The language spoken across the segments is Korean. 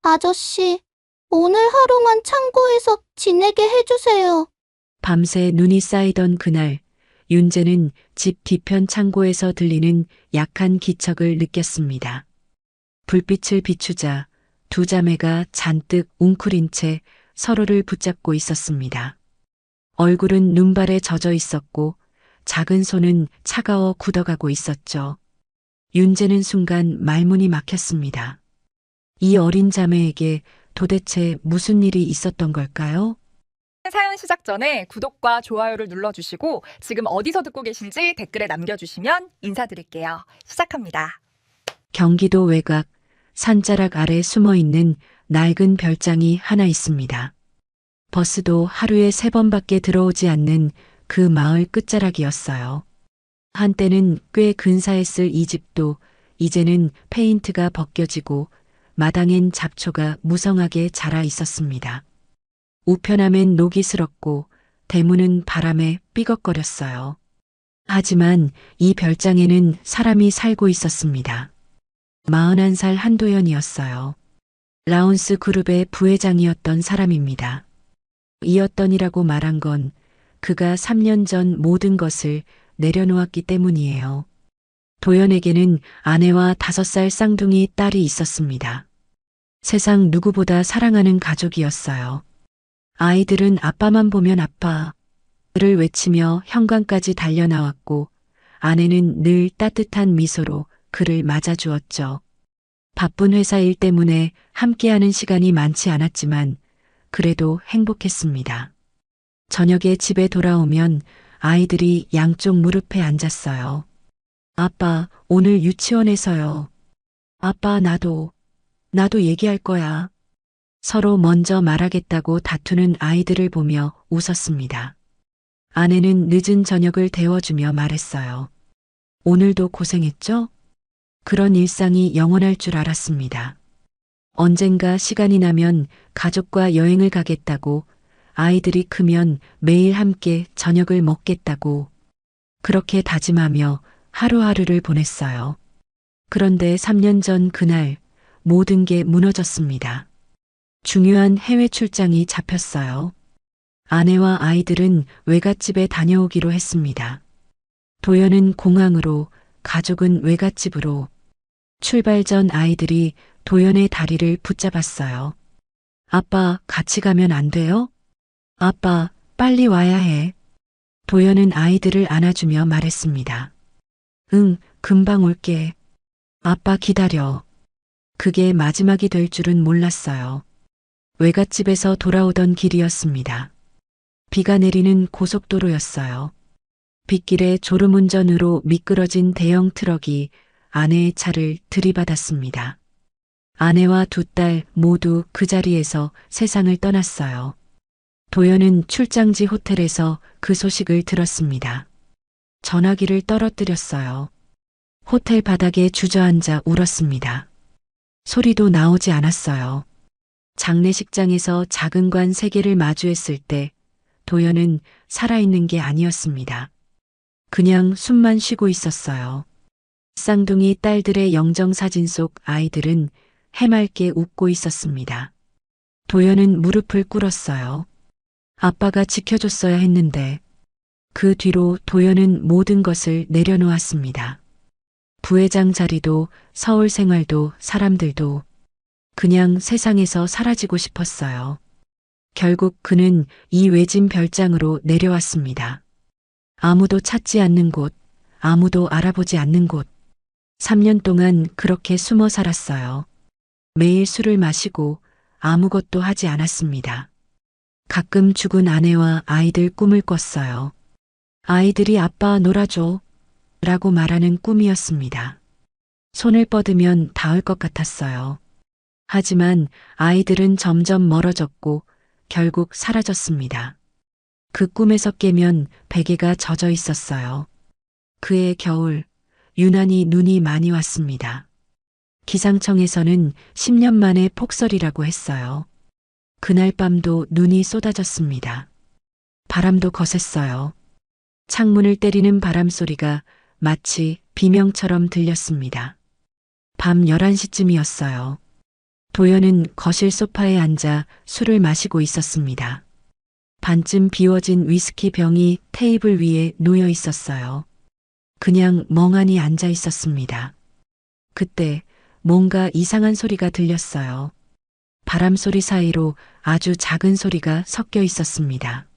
아저씨, 오늘 하루만 창고에서 지내게 해주세요. 밤새 눈이 쌓이던 그날, 윤재는 집 뒤편 창고에서 들리는 약한 기척을 느꼈습니다. 불빛을 비추자 두 자매가 잔뜩 웅크린 채 서로를 붙잡고 있었습니다. 얼굴은 눈발에 젖어 있었고 작은 손은 차가워 굳어가고 있었죠. 윤재는 순간 말문이 막혔습니다. 이 어린 자매에게 도대체 무슨 일이 있었던 걸까요? 사연 시작 전에 구독과 좋아요를 눌러주시고 지금 어디서 듣고 계신지 댓글에 남겨주시면 인사드릴게요. 시작합니다. 경기도 외곽 산자락 아래 숨어 있는 낡은 별장이 하나 있습니다. 버스도 하루에 3번밖에 들어오지 않는 그 마을 끝자락이었어요. 한때는 꽤 근사했을 이 집도 이제는 페인트가 벗겨지고 마당엔 잡초가 무성하게 자라 있었습니다. 우편함엔 녹이 슬었고 대문은 바람에 삐걱거렸어요. 하지만 이 별장에는 사람이 살고 있었습니다. 41살 한도연이었어요. 라운스 그룹의 부회장이었던 사람입니다. 이었던이라고 말한 건 그가 3년 전 모든 것을 내려놓았기 때문이에요. 도연에게는 아내와 5살 쌍둥이 딸이 있었습니다. 세상 누구보다 사랑하는 가족이었어요. 아이들은 아빠만 보면 아빠를 외치며 현관까지 달려나왔고 아내는 늘 따뜻한 미소로 그를 맞아주었죠. 바쁜 회사 일 때문에 함께하는 시간이 많지 않았지만 그래도 행복했습니다. 저녁에 집에 돌아오면 아이들이 양쪽 무릎에 앉았어요. 아빠, 오늘 유치원에서요. 아빠, 나도 얘기할 거야. 서로 먼저 말하겠다고 다투는 아이들을 보며 웃었습니다. 아내는 늦은 저녁을 데워주며 말했어요. 오늘도 고생했죠? 그런 일상이 영원할 줄 알았습니다. 언젠가 시간이 나면 가족과 여행을 가겠다고, 아이들이 크면 매일 함께 저녁을 먹겠다고, 그렇게 다짐하며 하루하루를 보냈어요. 그런데 3년 전 그날 모든 게 무너졌습니다. 중요한 해외 출장이 잡혔어요. 아내와 아이들은 외갓집에 다녀오기로 했습니다. 도연은 공항으로, 가족은 외갓집으로. 출발 전 아이들이 도연의 다리를 붙잡았어요. 아빠, 같이 가면 안 돼요? 아빠, 빨리 와야 해. 도연은 아이들을 안아주며 말했습니다. 응, 금방 올게. 아빠 기다려. 그게 마지막이 될 줄은 몰랐어요. 외갓집에서 돌아오던 길이었습니다. 비가 내리는 고속도로였어요. 빗길에 졸음운전으로 미끄러진 대형 트럭이 아내의 차를 들이받았습니다. 아내와 2딸 모두 그 자리에서 세상을 떠났어요. 도연은 출장지 호텔에서 그 소식을 들었습니다. 전화기를 떨어뜨렸어요. 호텔 바닥에 주저앉아 울었습니다. 소리도 나오지 않았어요. 장례식장에서 작은 관 3개를 마주했을 때 도연은 살아있는 게 아니었습니다. 그냥 숨만 쉬고 있었어요. 쌍둥이 딸들의 영정사진 속 아이들은 해맑게 웃고 있었습니다. 도연은 무릎을 꿇었어요. 아빠가 지켜줬어야 했는데. 그 뒤로 도연은 모든 것을 내려놓았습니다. 부회장 자리도, 서울 생활도, 사람들도. 그냥 세상에서 사라지고 싶었어요. 결국 그는 이 외진 별장으로 내려왔습니다. 아무도 찾지 않는 곳, 아무도 알아보지 않는 곳. 3년 동안 그렇게 숨어 살았어요. 매일 술을 마시고 아무것도 하지 않았습니다. 가끔 죽은 아내와 아이들 꿈을 꿨어요. 아이들이 아빠 놀아줘 라고 말하는 꿈이었습니다. 손을 뻗으면 닿을 것 같았어요. 하지만 아이들은 점점 멀어졌고 결국 사라졌습니다. 그 꿈에서 깨면 베개가 젖어 있었어요. 그해 겨울, 유난히 눈이 많이 왔습니다. 기상청에서는 10년 만에 폭설이라고 했어요. 그날 밤도 눈이 쏟아졌습니다. 바람도 거셌어요. 창문을 때리는 바람 소리가 마치 비명처럼 들렸습니다. 밤 11시쯤이었어요. 도연은 거실 소파에 앉아 술을 마시고 있었습니다. 반쯤 비워진 위스키 병이 테이블 위에 놓여 있었어요. 그냥 멍하니 앉아 있었습니다. 그때 뭔가 이상한 소리가 들렸어요. 바람 소리 사이로 아주 작은 소리가 섞여 있었습니다.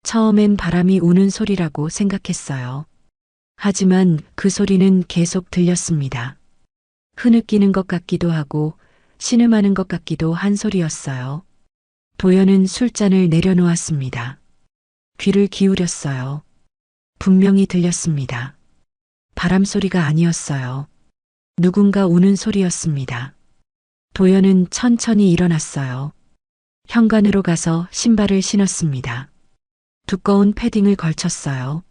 처음엔 바람이 우는 소리라고 생각했어요. 하지만 그 소리는 계속 들렸습니다. 흐느끼는 것 같기도 하고 신음하는 것 같기도 한 소리였어요. 도연은 술잔을 내려놓았습니다. 귀를 기울였어요. 분명히 들렸습니다. 바람 소리가 아니었어요. 누군가 우는 소리였습니다. 도연은 천천히 일어났어요. 현관으로 가서 신발을 신었습니다. 두꺼운 패딩을 걸쳤어요.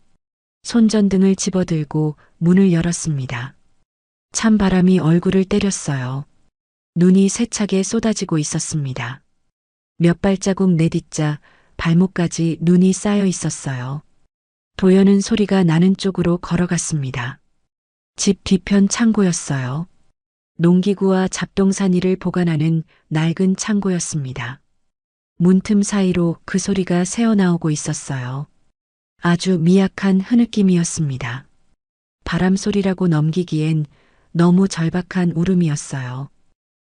손전등을 집어들고 문을 열었습니다. 찬바람이 얼굴을 때렸어요. 눈이 세차게 쏟아지고 있었습니다. 몇 발자국 내딛자 발목까지 눈이 쌓여 있었어요. 도연은 소리가 나는 쪽으로 걸어갔습니다. 집 뒤편 창고였어요. 농기구와 잡동사니를 보관하는 낡은 창고였습니다. 문틈 사이로 그 소리가 새어나오고 있었어요. 아주 미약한 흐느낌이었습니다. 바람 소리라고 넘기기엔 너무 절박한 울음이었어요.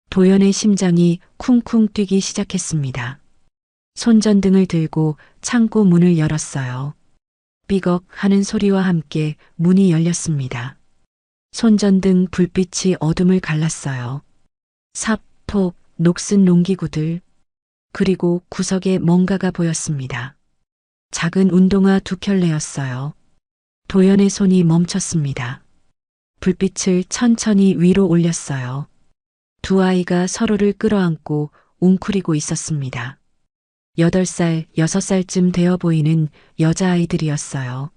도연의 심장이 쿵쿵 뛰기 시작했습니다. 손전등을 들고 창고 문을 열었어요. 삐걱 하는 소리와 함께 문이 열렸습니다. 손전등 불빛이 어둠을 갈랐어요. 삽, 톱, 녹슨 농기구들, 그리고 구석에 뭔가가 보였습니다. 작은 운동화 두 켤레였어요. 도연의 손이 멈췄습니다. 불빛을 천천히 위로 올렸어요. 두 아이가 서로를 끌어안고 웅크리고 있었습니다. 8살, 6살쯤 되어 보이는 여자아이들이었어요.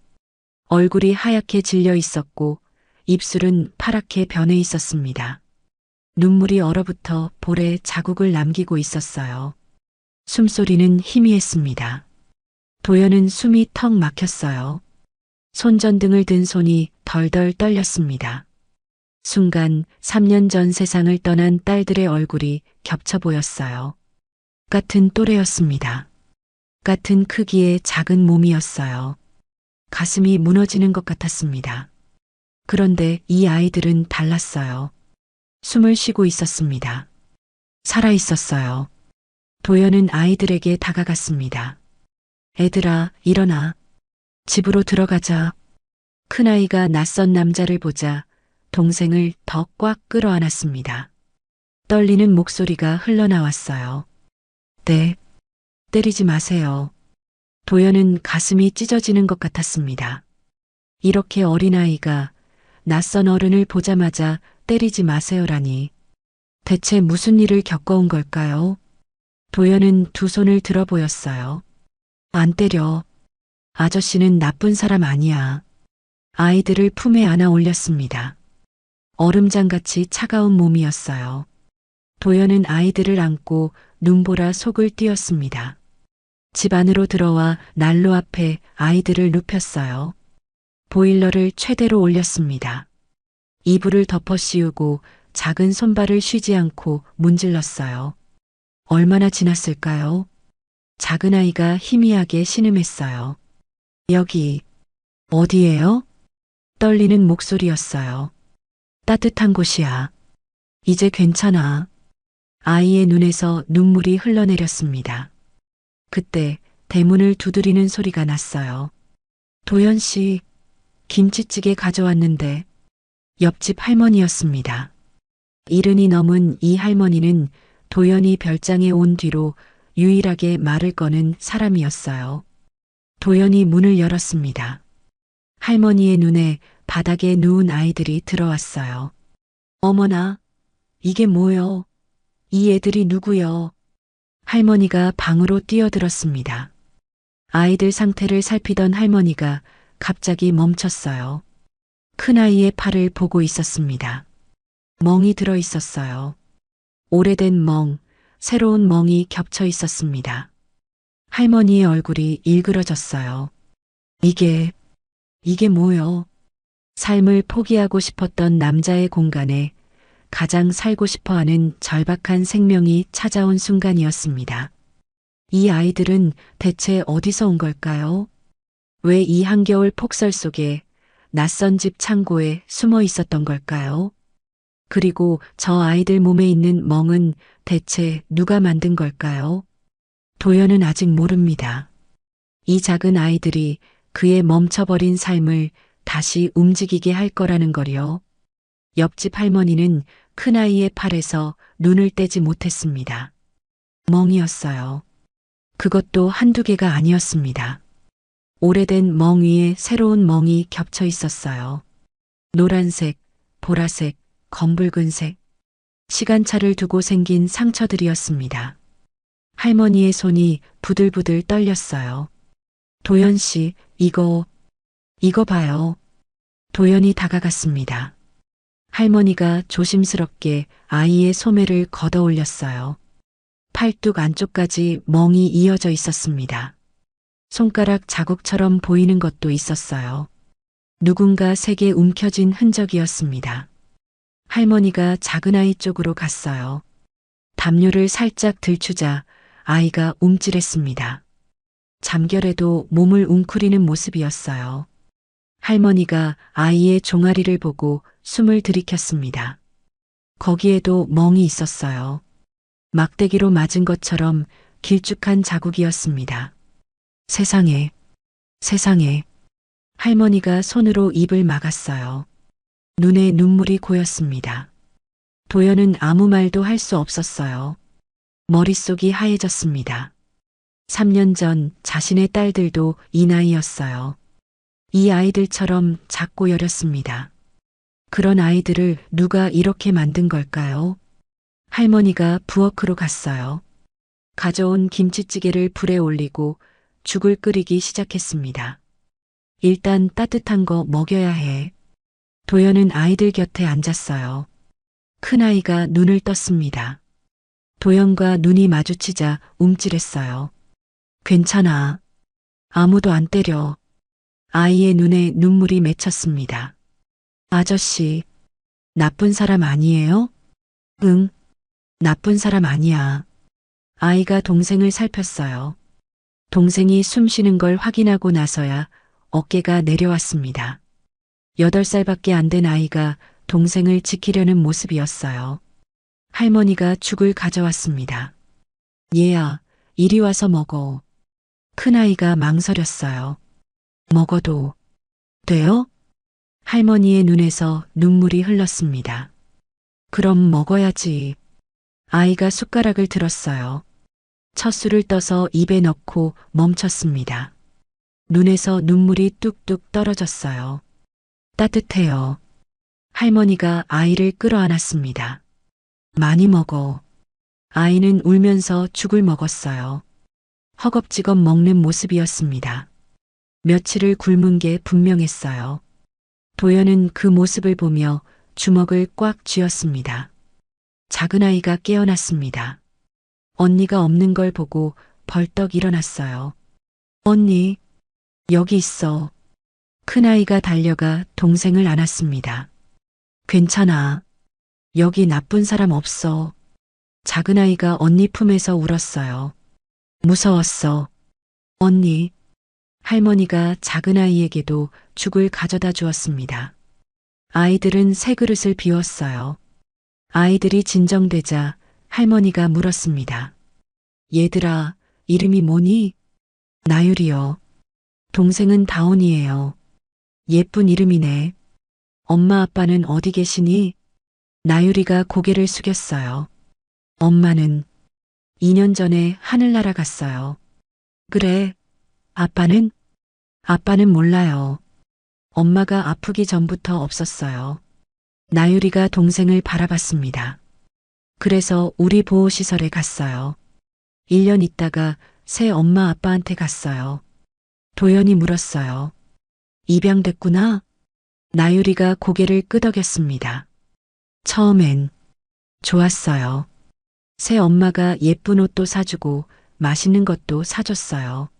얼굴이 하얗게 질려 있었고 입술은 파랗게 변해 있었습니다. 눈물이 얼어붙어 볼에 자국을 남기고 있었어요. 숨소리는 희미했습니다. 도연은 숨이 턱 막혔어요. 손전등을 든 손이 덜덜 떨렸습니다. 순간 3년 전 세상을 떠난 딸들의 얼굴이 겹쳐 보였어요. 같은 또래였습니다. 같은 크기의 작은 몸이었어요. 가슴이 무너지는 것 같았습니다. 그런데 이 아이들은 달랐어요. 숨을 쉬고 있었습니다. 살아 있었어요. 도연은 아이들에게 다가갔습니다. 애들아, 일어나. 집으로 들어가자. 큰아이가 낯선 남자를 보자 동생을 더 꽉 끌어안았습니다. 떨리는 목소리가 흘러나왔어요. 네, 때리지 마세요. 도연은 가슴이 찢어지는 것 같았습니다. 이렇게 어린아이가 낯선 어른을 보자마자 때리지 마세요라니. 대체 무슨 일을 겪어온 걸까요? 도연은 두 손을 들어 보였어요. 안 때려. 아저씨는 나쁜 사람 아니야. 아이들을 품에 안아 올렸습니다. 얼음장같이 차가운 몸이었어요. 도연은 아이들을 안고 눈보라 속을 띄었습니다. 집 안으로 들어와 난로 앞에 아이들을 눕혔어요. 보일러를 최대로 올렸습니다. 이불을 덮어 씌우고 작은 손발을 쉬지 않고 문질렀어요. 얼마나 지났을까요? 작은 아이가 희미하게 신음했어요. 여기, 어디예요? 떨리는 목소리였어요. 따뜻한 곳이야. 이제 괜찮아. 아이의 눈에서 눈물이 흘러내렸습니다. 그때 대문을 두드리는 소리가 났어요. 도연 씨, 김치찌개 가져왔는데. 옆집 할머니였습니다. 70이 넘은 이 할머니는 도연이 별장에 온 뒤로 유일하게 말을 거는 사람이었어요. 도연이 문을 열었습니다. 할머니의 눈에 바닥에 누운 아이들이 들어왔어요. 어머나, 이게 뭐요? 이 애들이 누구요? 할머니가 방으로 뛰어들었습니다. 아이들 상태를 살피던 할머니가 갑자기 멈췄어요. 큰아이의 팔을 보고 있었습니다. 멍이 들어 있었어요. 오래된 멍, 새로운 멍이 겹쳐 있었습니다. 할머니의 얼굴이 일그러졌어요. 이게 뭐요? 삶을 포기하고 싶었던 남자의 공간에 가장 살고 싶어 하는 절박한 생명이 찾아온 순간이었습니다. 이 아이들은 대체 어디서 온 걸까요? 왜 이 한겨울 폭설 속에 낯선 집 창고에 숨어 있었던 걸까요? 그리고 저 아이들 몸에 있는 멍은 대체 누가 만든 걸까요? 도연은 아직 모릅니다. 이 작은 아이들이 그의 멈춰버린 삶을 다시 움직이게 할 거라는 거요. 옆집 할머니는 큰아이의 팔에서 눈을 떼지 못했습니다. 멍이었어요. 그것도 한두 개가 아니었습니다. 오래된 멍 위에 새로운 멍이 겹쳐 있었어요. 노란색, 보라색, 검붉은색. 시간차를 두고 생긴 상처들이었습니다. 할머니의 손이 부들부들 떨렸어요. 도연 씨, 이거 봐요. 도연이 다가갔습니다. 할머니가 조심스럽게 아이의 소매를 걷어 올렸어요. 팔뚝 안쪽까지 멍이 이어져 있었습니다. 손가락 자국처럼 보이는 것도 있었어요. 누군가 색에 움켜진 흔적이었습니다. 할머니가 작은 아이 쪽으로 갔어요. 담요를 살짝 들추자 아이가 움찔했습니다. 잠결에도 몸을 웅크리는 모습이었어요. 할머니가 아이의 종아리를 보고 숨을 들이켰습니다. 거기에도 멍이 있었어요. 막대기로 맞은 것처럼 길쭉한 자국이었습니다. 세상에. 할머니가 손으로 입을 막았어요. 눈에 눈물이 고였습니다. 도연은 아무 말도 할 수 없었어요. 머릿속이 하얘졌습니다. 3년 전 자신의 딸들도 이 나이였어요. 이 아이들처럼 작고 여렸습니다. 그런 아이들을 누가 이렇게 만든 걸까요? 할머니가 부엌으로 갔어요. 가져온 김치찌개를 불에 올리고 죽을 끓이기 시작했습니다. 일단 따뜻한 거 먹여야 해. 도연은 아이들 곁에 앉았어요. 큰아이가 눈을 떴습니다. 도연과 눈이 마주치자 움찔했어요. 괜찮아. 아무도 안 때려. 아이의 눈에 눈물이 맺혔습니다. 아저씨, 나쁜 사람 아니에요? 응, 나쁜 사람 아니야. 아이가 동생을 살폈어요. 동생이 숨 쉬는 걸 확인하고 나서야 어깨가 내려왔습니다. 8살밖에 안 된 아이가 동생을 지키려는 모습이었어요. 할머니가 죽을 가져왔습니다. 얘야, 이리 와서 먹어. 큰아이가 망설였어요. 먹어도 돼요? 할머니의 눈에서 눈물이 흘렀습니다. 그럼 먹어야지. 아이가 숟가락을 들었어요. 첫 술을 떠서 입에 넣고 멈췄습니다. 눈에서 눈물이 뚝뚝 떨어졌어요. 따뜻해요. 할머니가 아이를 끌어안았습니다. 많이 먹어. 아이는 울면서 죽을 먹었어요. 허겁지겁 먹는 모습이었습니다. 며칠을 굶은 게 분명했어요. 도연은 그 모습을 보며 주먹을 꽉 쥐었습니다. 작은 아이가 깨어났습니다. 언니가 없는 걸 보고 벌떡 일어났어요. 언니, 여기 있어. 큰아이가 달려가 동생을 안았습니다. 괜찮아. 여기 나쁜 사람 없어. 작은아이가 언니 품에서 울었어요. 무서웠어. 언니. 할머니가 작은아이에게도 죽을 가져다 주었습니다. 아이들은 새 그릇을 비웠어요. 아이들이 진정되자 할머니가 물었습니다. 얘들아, 이름이 뭐니? 나율이요. 동생은 다온이에요. 예쁜 이름이네. 엄마 아빠는 어디 계시니? 나율이가 고개를 숙였어요. 엄마는 2년 전에 하늘나라 갔어요. 그래. 아빠는? 아빠는 몰라요. 엄마가 아프기 전부터 없었어요. 나율이가 동생을 바라봤습니다. 그래서 우리 보호시설에 갔어요. 1년 있다가 새 엄마 아빠한테 갔어요. 도연이 물었어요. 입양됐구나? 나율이가 고개를 끄덕였습니다. 처음엔 좋았어요. 새 엄마가 예쁜 옷도 사주고 맛있는 것도 사줬어요.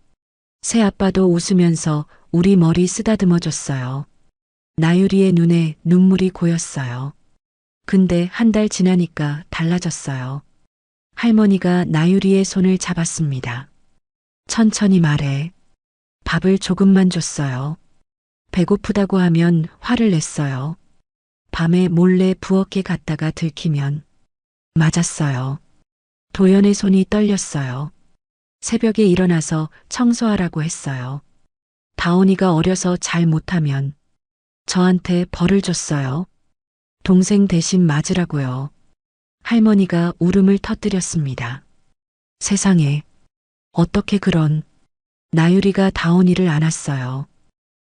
새 아빠도 웃으면서 우리 머리 쓰다듬어 줬어요. 나율이의 눈에 눈물이 고였어요. 근데 한 달 지나니까 달라졌어요. 할머니가 나유리의 손을 잡았습니다. 천천히 말해. 밥을 조금만 줬어요. 배고프다고 하면 화를 냈어요. 밤에 몰래 부엌에 갔다가 들키면 맞았어요. 도연의 손이 떨렸어요. 새벽에 일어나서 청소하라고 했어요. 다온이가 어려서 잘 못하면 저한테 벌을 줬어요. 동생 대신 맞으라고요. 할머니가 울음을 터뜨렸습니다. 세상에, 어떻게 그런. 나유리가 다온이를 안았어요.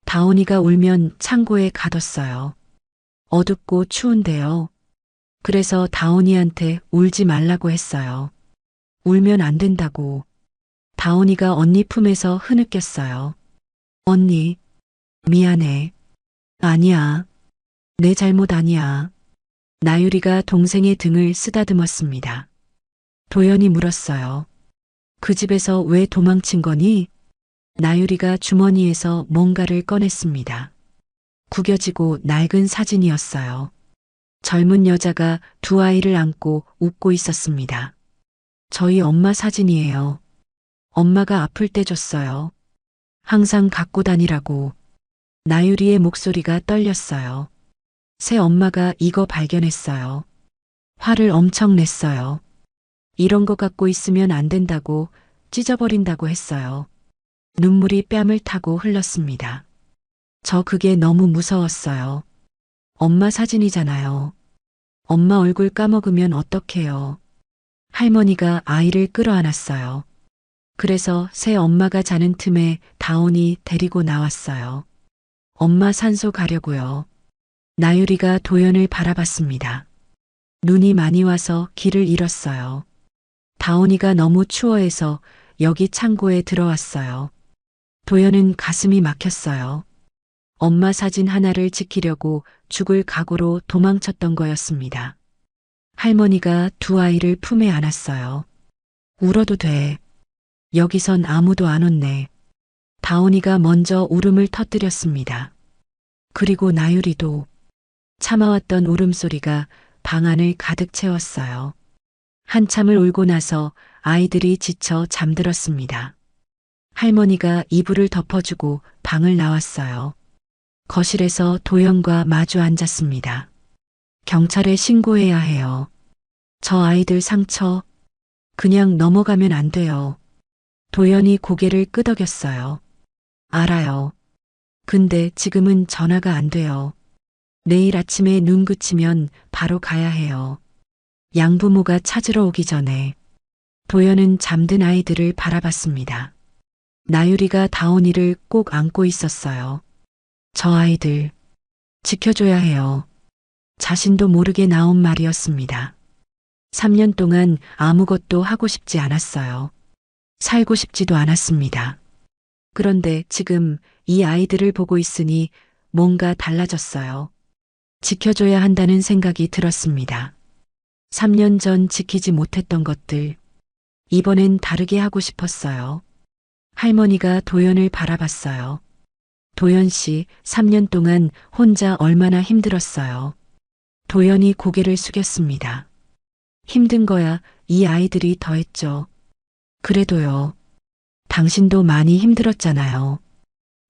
다온이가 울면 창고에 가뒀어요. 어둡고 추운데요. 그래서 다온이한테 울지 말라고 했어요. 울면 안 된다고. 다온이가 언니 품에서 흐느꼈어요. 언니, 미안해. 아니야. 내 잘못 아니야. 나유리가 동생의 등을 쓰다듬었습니다. 도연이 물었어요. 그 집에서 왜 도망친 거니? 나유리가 주머니에서 뭔가를 꺼냈습니다. 구겨지고 낡은 사진이었어요. 젊은 여자가 두 아이를 안고 웃고 있었습니다. 저희 엄마 사진이에요. 엄마가 아플 때 줬어요. 항상 갖고 다니라고. 나유리의 목소리가 떨렸어요. 새 엄마가 이거 발견했어요. 화를 엄청 냈어요. 이런 거 갖고 있으면 안 된다고, 찢어버린다고 했어요. 눈물이 뺨을 타고 흘렀습니다. 저 그게 너무 무서웠어요. 엄마 사진이잖아요. 엄마 얼굴 까먹으면 어떡해요. 할머니가 아이를 끌어안았어요. 그래서 새 엄마가 자는 틈에 다온이 데리고 나왔어요. 엄마 산소 가려고요. 나유리가 도연을 바라봤습니다. 눈이 많이 와서 길을 잃었어요. 다온이가 너무 추워해서 여기 창고에 들어왔어요. 도연은 가슴이 막혔어요. 엄마 사진 하나를 지키려고 죽을 각오로 도망쳤던 거였습니다. 할머니가 두 아이를 품에 안았어요. 울어도 돼. 여기선 아무도 안 웃네. 다온이가 먼저 울음을 터뜨렸습니다. 그리고 나유리도 참아왔던 울음소리가 방 안을 가득 채웠어요. 한참을 울고 나서 아이들이 지쳐 잠들었습니다. 할머니가 이불을 덮어주고 방을 나왔어요. 거실에서 도연과 마주 앉았습니다. 경찰에 신고해야 해요. 저 아이들 상처 그냥 넘어가면 안 돼요. 도연이 고개를 끄덕였어요. 알아요. 근데 지금은 전화가 안 돼요. 내일 아침에 눈 그치면 바로 가야 해요. 양부모가 찾으러 오기 전에. 도연은 잠든 아이들을 바라봤습니다. 나유리가 다온이를 꼭 안고 있었어요. 저 아이들 지켜줘야 해요. 자신도 모르게 나온 말이었습니다. 3년 동안 아무것도 하고 싶지 않았어요. 살고 싶지도 않았습니다. 그런데 지금 이 아이들을 보고 있으니 뭔가 달라졌어요. 지켜줘야 한다는 생각이 들었습니다. 3년 전 지키지 못했던 것들, 이번엔 다르게 하고 싶었어요. 할머니가 도연을 바라봤어요. 도연 씨, 3년 동안 혼자 얼마나 힘들었어요. 도연이 고개를 숙였습니다. 힘든 거야 이 아이들이 더했죠. 그래도요. 당신도 많이 힘들었잖아요.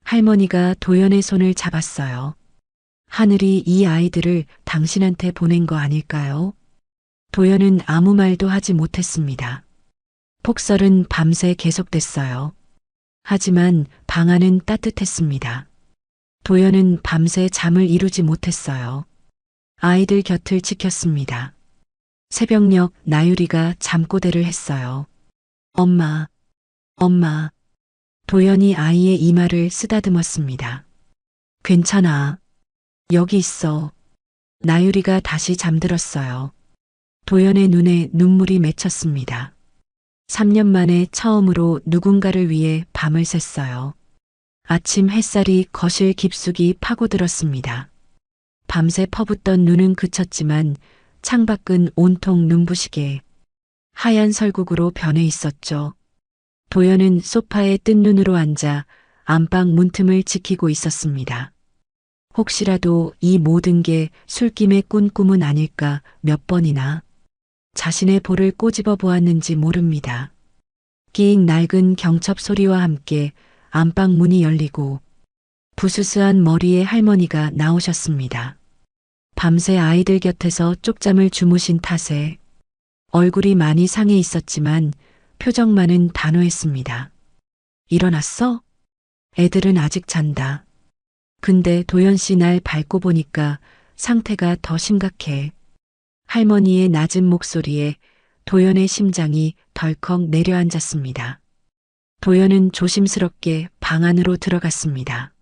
할머니가 도연의 손을 잡았어요. 하늘이 이 아이들을 당신한테 보낸 거 아닐까요? 도연은 아무 말도 하지 못했습니다. 폭설은 밤새 계속됐어요. 하지만 방 안은 따뜻했습니다. 도연은 밤새 잠을 이루지 못했어요. 아이들 곁을 지켰습니다. 새벽녘 나유리가 잠꼬대를 했어요. 엄마, 엄마. 도연이 아이의 이마를 쓰다듬었습니다. 괜찮아. 여기 있어. 나유리가 다시 잠들었어요. 도연의 눈에 눈물이 맺혔습니다. 3년 만에 처음으로 누군가를 위해 밤을 샜어요. 아침 햇살이 거실 깊숙이 파고들었습니다. 밤새 퍼붓던 눈은 그쳤지만 창밖은 온통 눈부시게 하얀 설국으로 변해 있었죠. 도연은 소파에 뜬 눈으로 앉아 안방 문틈을 지키고 있었습니다. 혹시라도 이 모든 게 술김에 꾼 꿈은 아닐까 몇 번이나 자신의 볼을 꼬집어 보았는지 모릅니다. 끼익 낡은 경첩 소리와 함께 안방 문이 열리고 부스스한 머리의 할머니가 나오셨습니다. 밤새 아이들 곁에서 쪽잠을 주무신 탓에 얼굴이 많이 상해 있었지만 표정만은 단호했습니다. 일어났어? 애들은 아직 잔다. 근데 도연 씨 날 밟고 보니까 상태가 더 심각해. 할머니의 낮은 목소리에 도연의 심장이 덜컥 내려앉았습니다. 도연은 조심스럽게 방 안으로 들어갔습니다.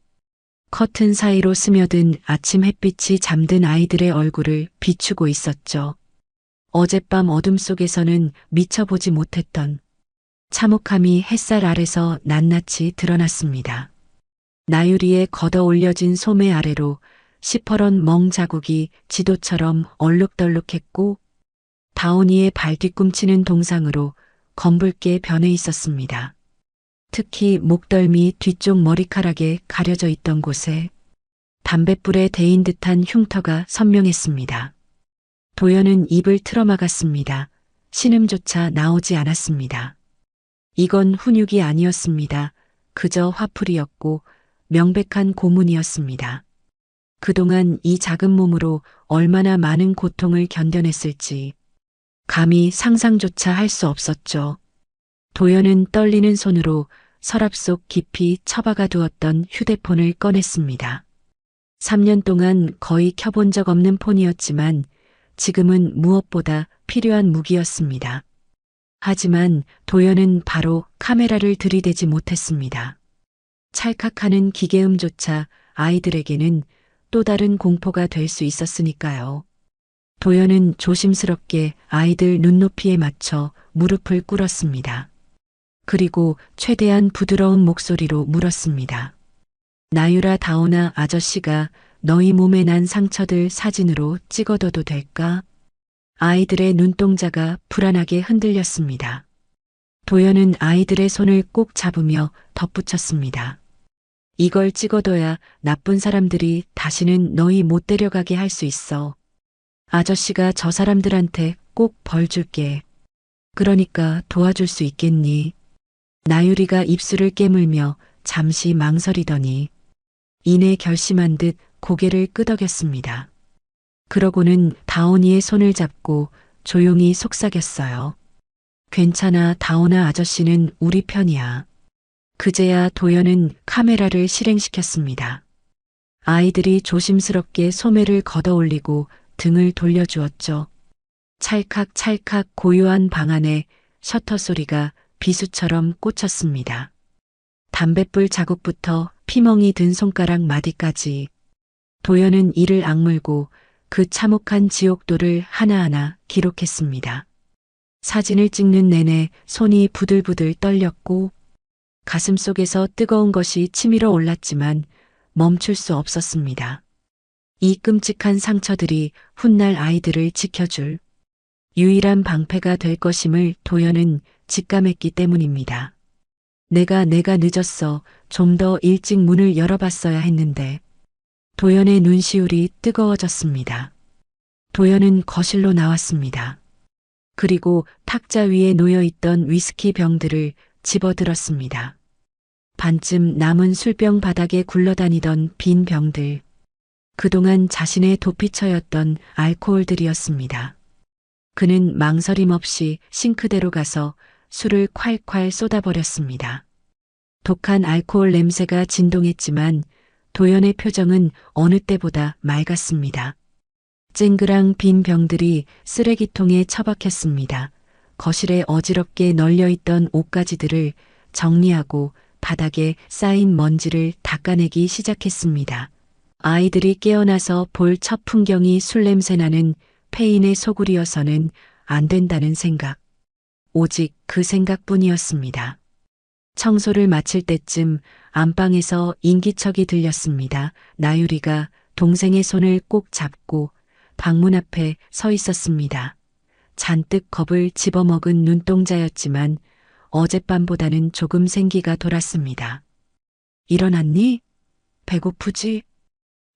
커튼 사이로 스며든 아침 햇빛이 잠든 아이들의 얼굴을 비추고 있었죠. 어젯밤 어둠 속에서는 미처 보지 못했던 참혹함이 햇살 아래서 낱낱이 드러났습니다. 나유리에 걷어 올려진 소매 아래로 시퍼런 멍 자국이 지도처럼 얼룩덜룩했고 다온이의 발 뒤꿈치는 동상으로 검붉게 변해 있었습니다. 특히 목덜미 뒤쪽 머리카락에 가려져 있던 곳에 담뱃불에 데인 듯한 흉터가 선명했습니다. 도연은 입을 틀어막았습니다. 신음조차 나오지 않았습니다. 이건 훈육이 아니었습니다. 그저 화풀이였고 명백한 고문이었습니다. 그동안 이 작은 몸으로 얼마나 많은 고통을 견뎌냈을지 감히 상상조차 할 수 없었죠. 도연은 떨리는 손으로 서랍 속 깊이 처박아 두었던 휴대폰을 꺼냈습니다. 3년 동안 거의 켜본 적 없는 폰이었지만 지금은 무엇보다 필요한 무기였습니다. 하지만 도연은 바로 카메라를 들이대지 못했습니다. 찰칵하는 기계음조차 아이들에게는 또 다른 공포가 될 수 있었으니까요. 도연은 조심스럽게 아이들 눈높이에 맞춰 무릎을 꿇었습니다. 그리고 최대한 부드러운 목소리로 물었습니다. 나유라 다오나 아저씨가 너희 몸에 난 상처들 사진으로 찍어둬도 될까? 아이들의 눈동자가 불안하게 흔들렸습니다. 도연은 아이들의 손을 꼭 잡으며 덧붙였습니다. 이걸 찍어둬야 나쁜 사람들이 다시는 너희 못 데려가게 할 수 있어. 아저씨가 저 사람들한테 꼭 벌 줄게. 그러니까 도와줄 수 있겠니? 나유리가 입술을 깨물며 잠시 망설이더니 이내 결심한 듯 고개를 끄덕였습니다. 그러고는 다온이의 손을 잡고 조용히 속삭였어요. 괜찮아, 다온아, 아저씨는 우리 편이야. 그제야 도연은 카메라를 실행시켰습니다. 아이들이 조심스럽게 소매를 걷어 올리고 등을 돌려주었죠. 찰칵찰칵 고요한 방 안에 셔터 소리가 비수처럼 꽂혔습니다. 담뱃불 자국부터 피멍이 든 손가락 마디까지 도연은 이를 악물고 그 참혹한 지옥도를 하나하나 기록했습니다. 사진을 찍는 내내 손이 부들부들 떨렸고 가슴속에서 뜨거운 것이 치밀어 올랐지만 멈출 수 없었습니다. 이 끔찍한 상처들이 훗날 아이들을 지켜줄 유일한 방패가 될 것임을 도연은 직감했기 때문입니다. 내가 늦었어. 좀 더 일찍 문을 열어봤어야 했는데. 도연의 눈시울이 뜨거워졌습니다. 도연은 거실로 나왔습니다. 그리고 탁자 위에 놓여있던 위스키 병들을 집어들었습니다. 반쯤 남은 술병 바닥에 굴러다니던 빈 병들. 그동안 자신의 도피처였던 알코올들이었습니다. 그는 망설임 없이 싱크대로 가서 술을 콸콸 쏟아버렸습니다. 독한 알코올 냄새가 진동했지만 도연의 표정은 어느 때보다 맑았습니다. 쨍그랑 빈 병들이 쓰레기통에 처박혔습니다. 거실에 어지럽게 널려있던 옷가지들을 정리하고 바닥에 쌓인 먼지를 닦아내기 시작했습니다. 아이들이 깨어나서 볼 첫 풍경이 술 냄새 나는 폐인의 소굴이어서는 안 된다는 생각. 오직 그 생각뿐이었습니다. 청소를 마칠 때쯤 안방에서 인기척이 들렸습니다. 나유리가 동생의 손을 꼭 잡고 방문 앞에 서 있었습니다. 잔뜩 겁을 집어먹은 눈동자였지만 어젯밤보다는 조금 생기가 돌았습니다. 일어났니? 배고프지?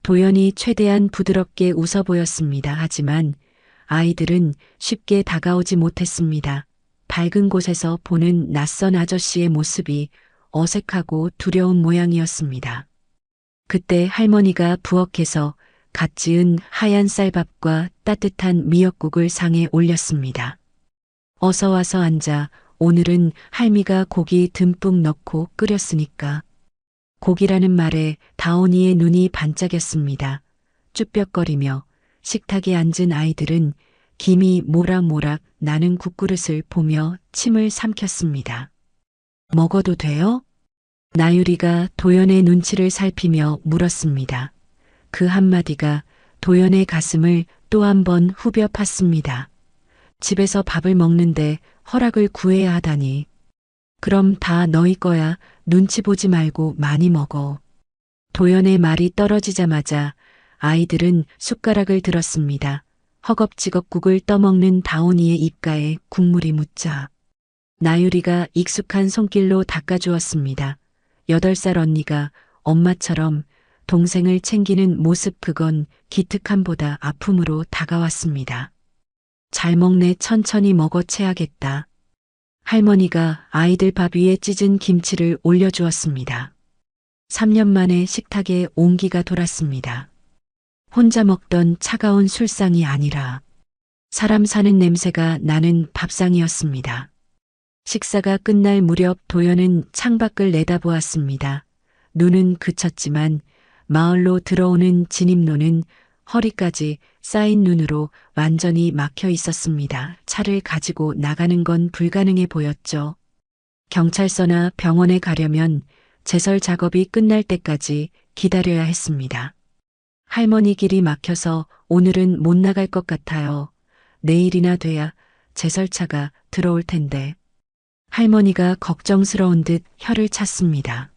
도연이 최대한 부드럽게 웃어 보였습니다. 하지만 아이들은 쉽게 다가오지 못했습니다. 밝은 곳에서 보는 낯선 아저씨의 모습이 어색하고 두려운 모양이었습니다. 그때 할머니가 부엌에서 갓 지은 하얀 쌀밥과 따뜻한 미역국을 상에 올렸습니다. 어서 와서 앉아. 오늘은 할미가 고기 듬뿍 넣고 끓였으니까. 고기라는 말에 다온이의 눈이 반짝였습니다. 쭈뼛거리며 식탁에 앉은 아이들은 김이 모락모락 나는 국그릇을 보며 침을 삼켰습니다. 먹어도 돼요? 나유리가 도연의 눈치를 살피며 물었습니다. 그 한마디가 도연의 가슴을 또 한 번 후벼 팠습니다. 집에서 밥을 먹는데 허락을 구해야 하다니. 그럼 다 너희 거야. 눈치 보지 말고 많이 먹어. 도연의 말이 떨어지자마자 아이들은 숟가락을 들었습니다. 허겁지겁 국을 떠먹는 다온이의 입가에 국물이 묻자 나유리가 익숙한 손길로 닦아주었습니다. 8살 언니가 엄마처럼 동생을 챙기는 모습, 그건 기특함보다 아픔으로 다가왔습니다. 잘 먹네. 천천히 먹어 채야겠다. 할머니가 아이들 밥 위에 찢은 김치를 올려주었습니다. 3년 만에 식탁에 온기가 돌았습니다. 혼자 먹던 차가운 술상이 아니라 사람 사는 냄새가 나는 밥상이었습니다. 식사가 끝날 무렵 도연은 창밖을 내다보았습니다. 눈은 그쳤지만 마을로 들어오는 진입로는 허리까지 쌓인 눈으로 완전히 막혀 있었습니다. 차를 가지고 나가는 건 불가능해 보였죠. 경찰서나 병원에 가려면 제설 작업이 끝날 때까지 기다려야 했습니다. 할머니 길이 막혀서 오늘은 못 나갈 것 같아요. 내일이나 돼야 제설차가 들어올 텐데. 할머니가 걱정스러운 듯 혀를 찼습니다.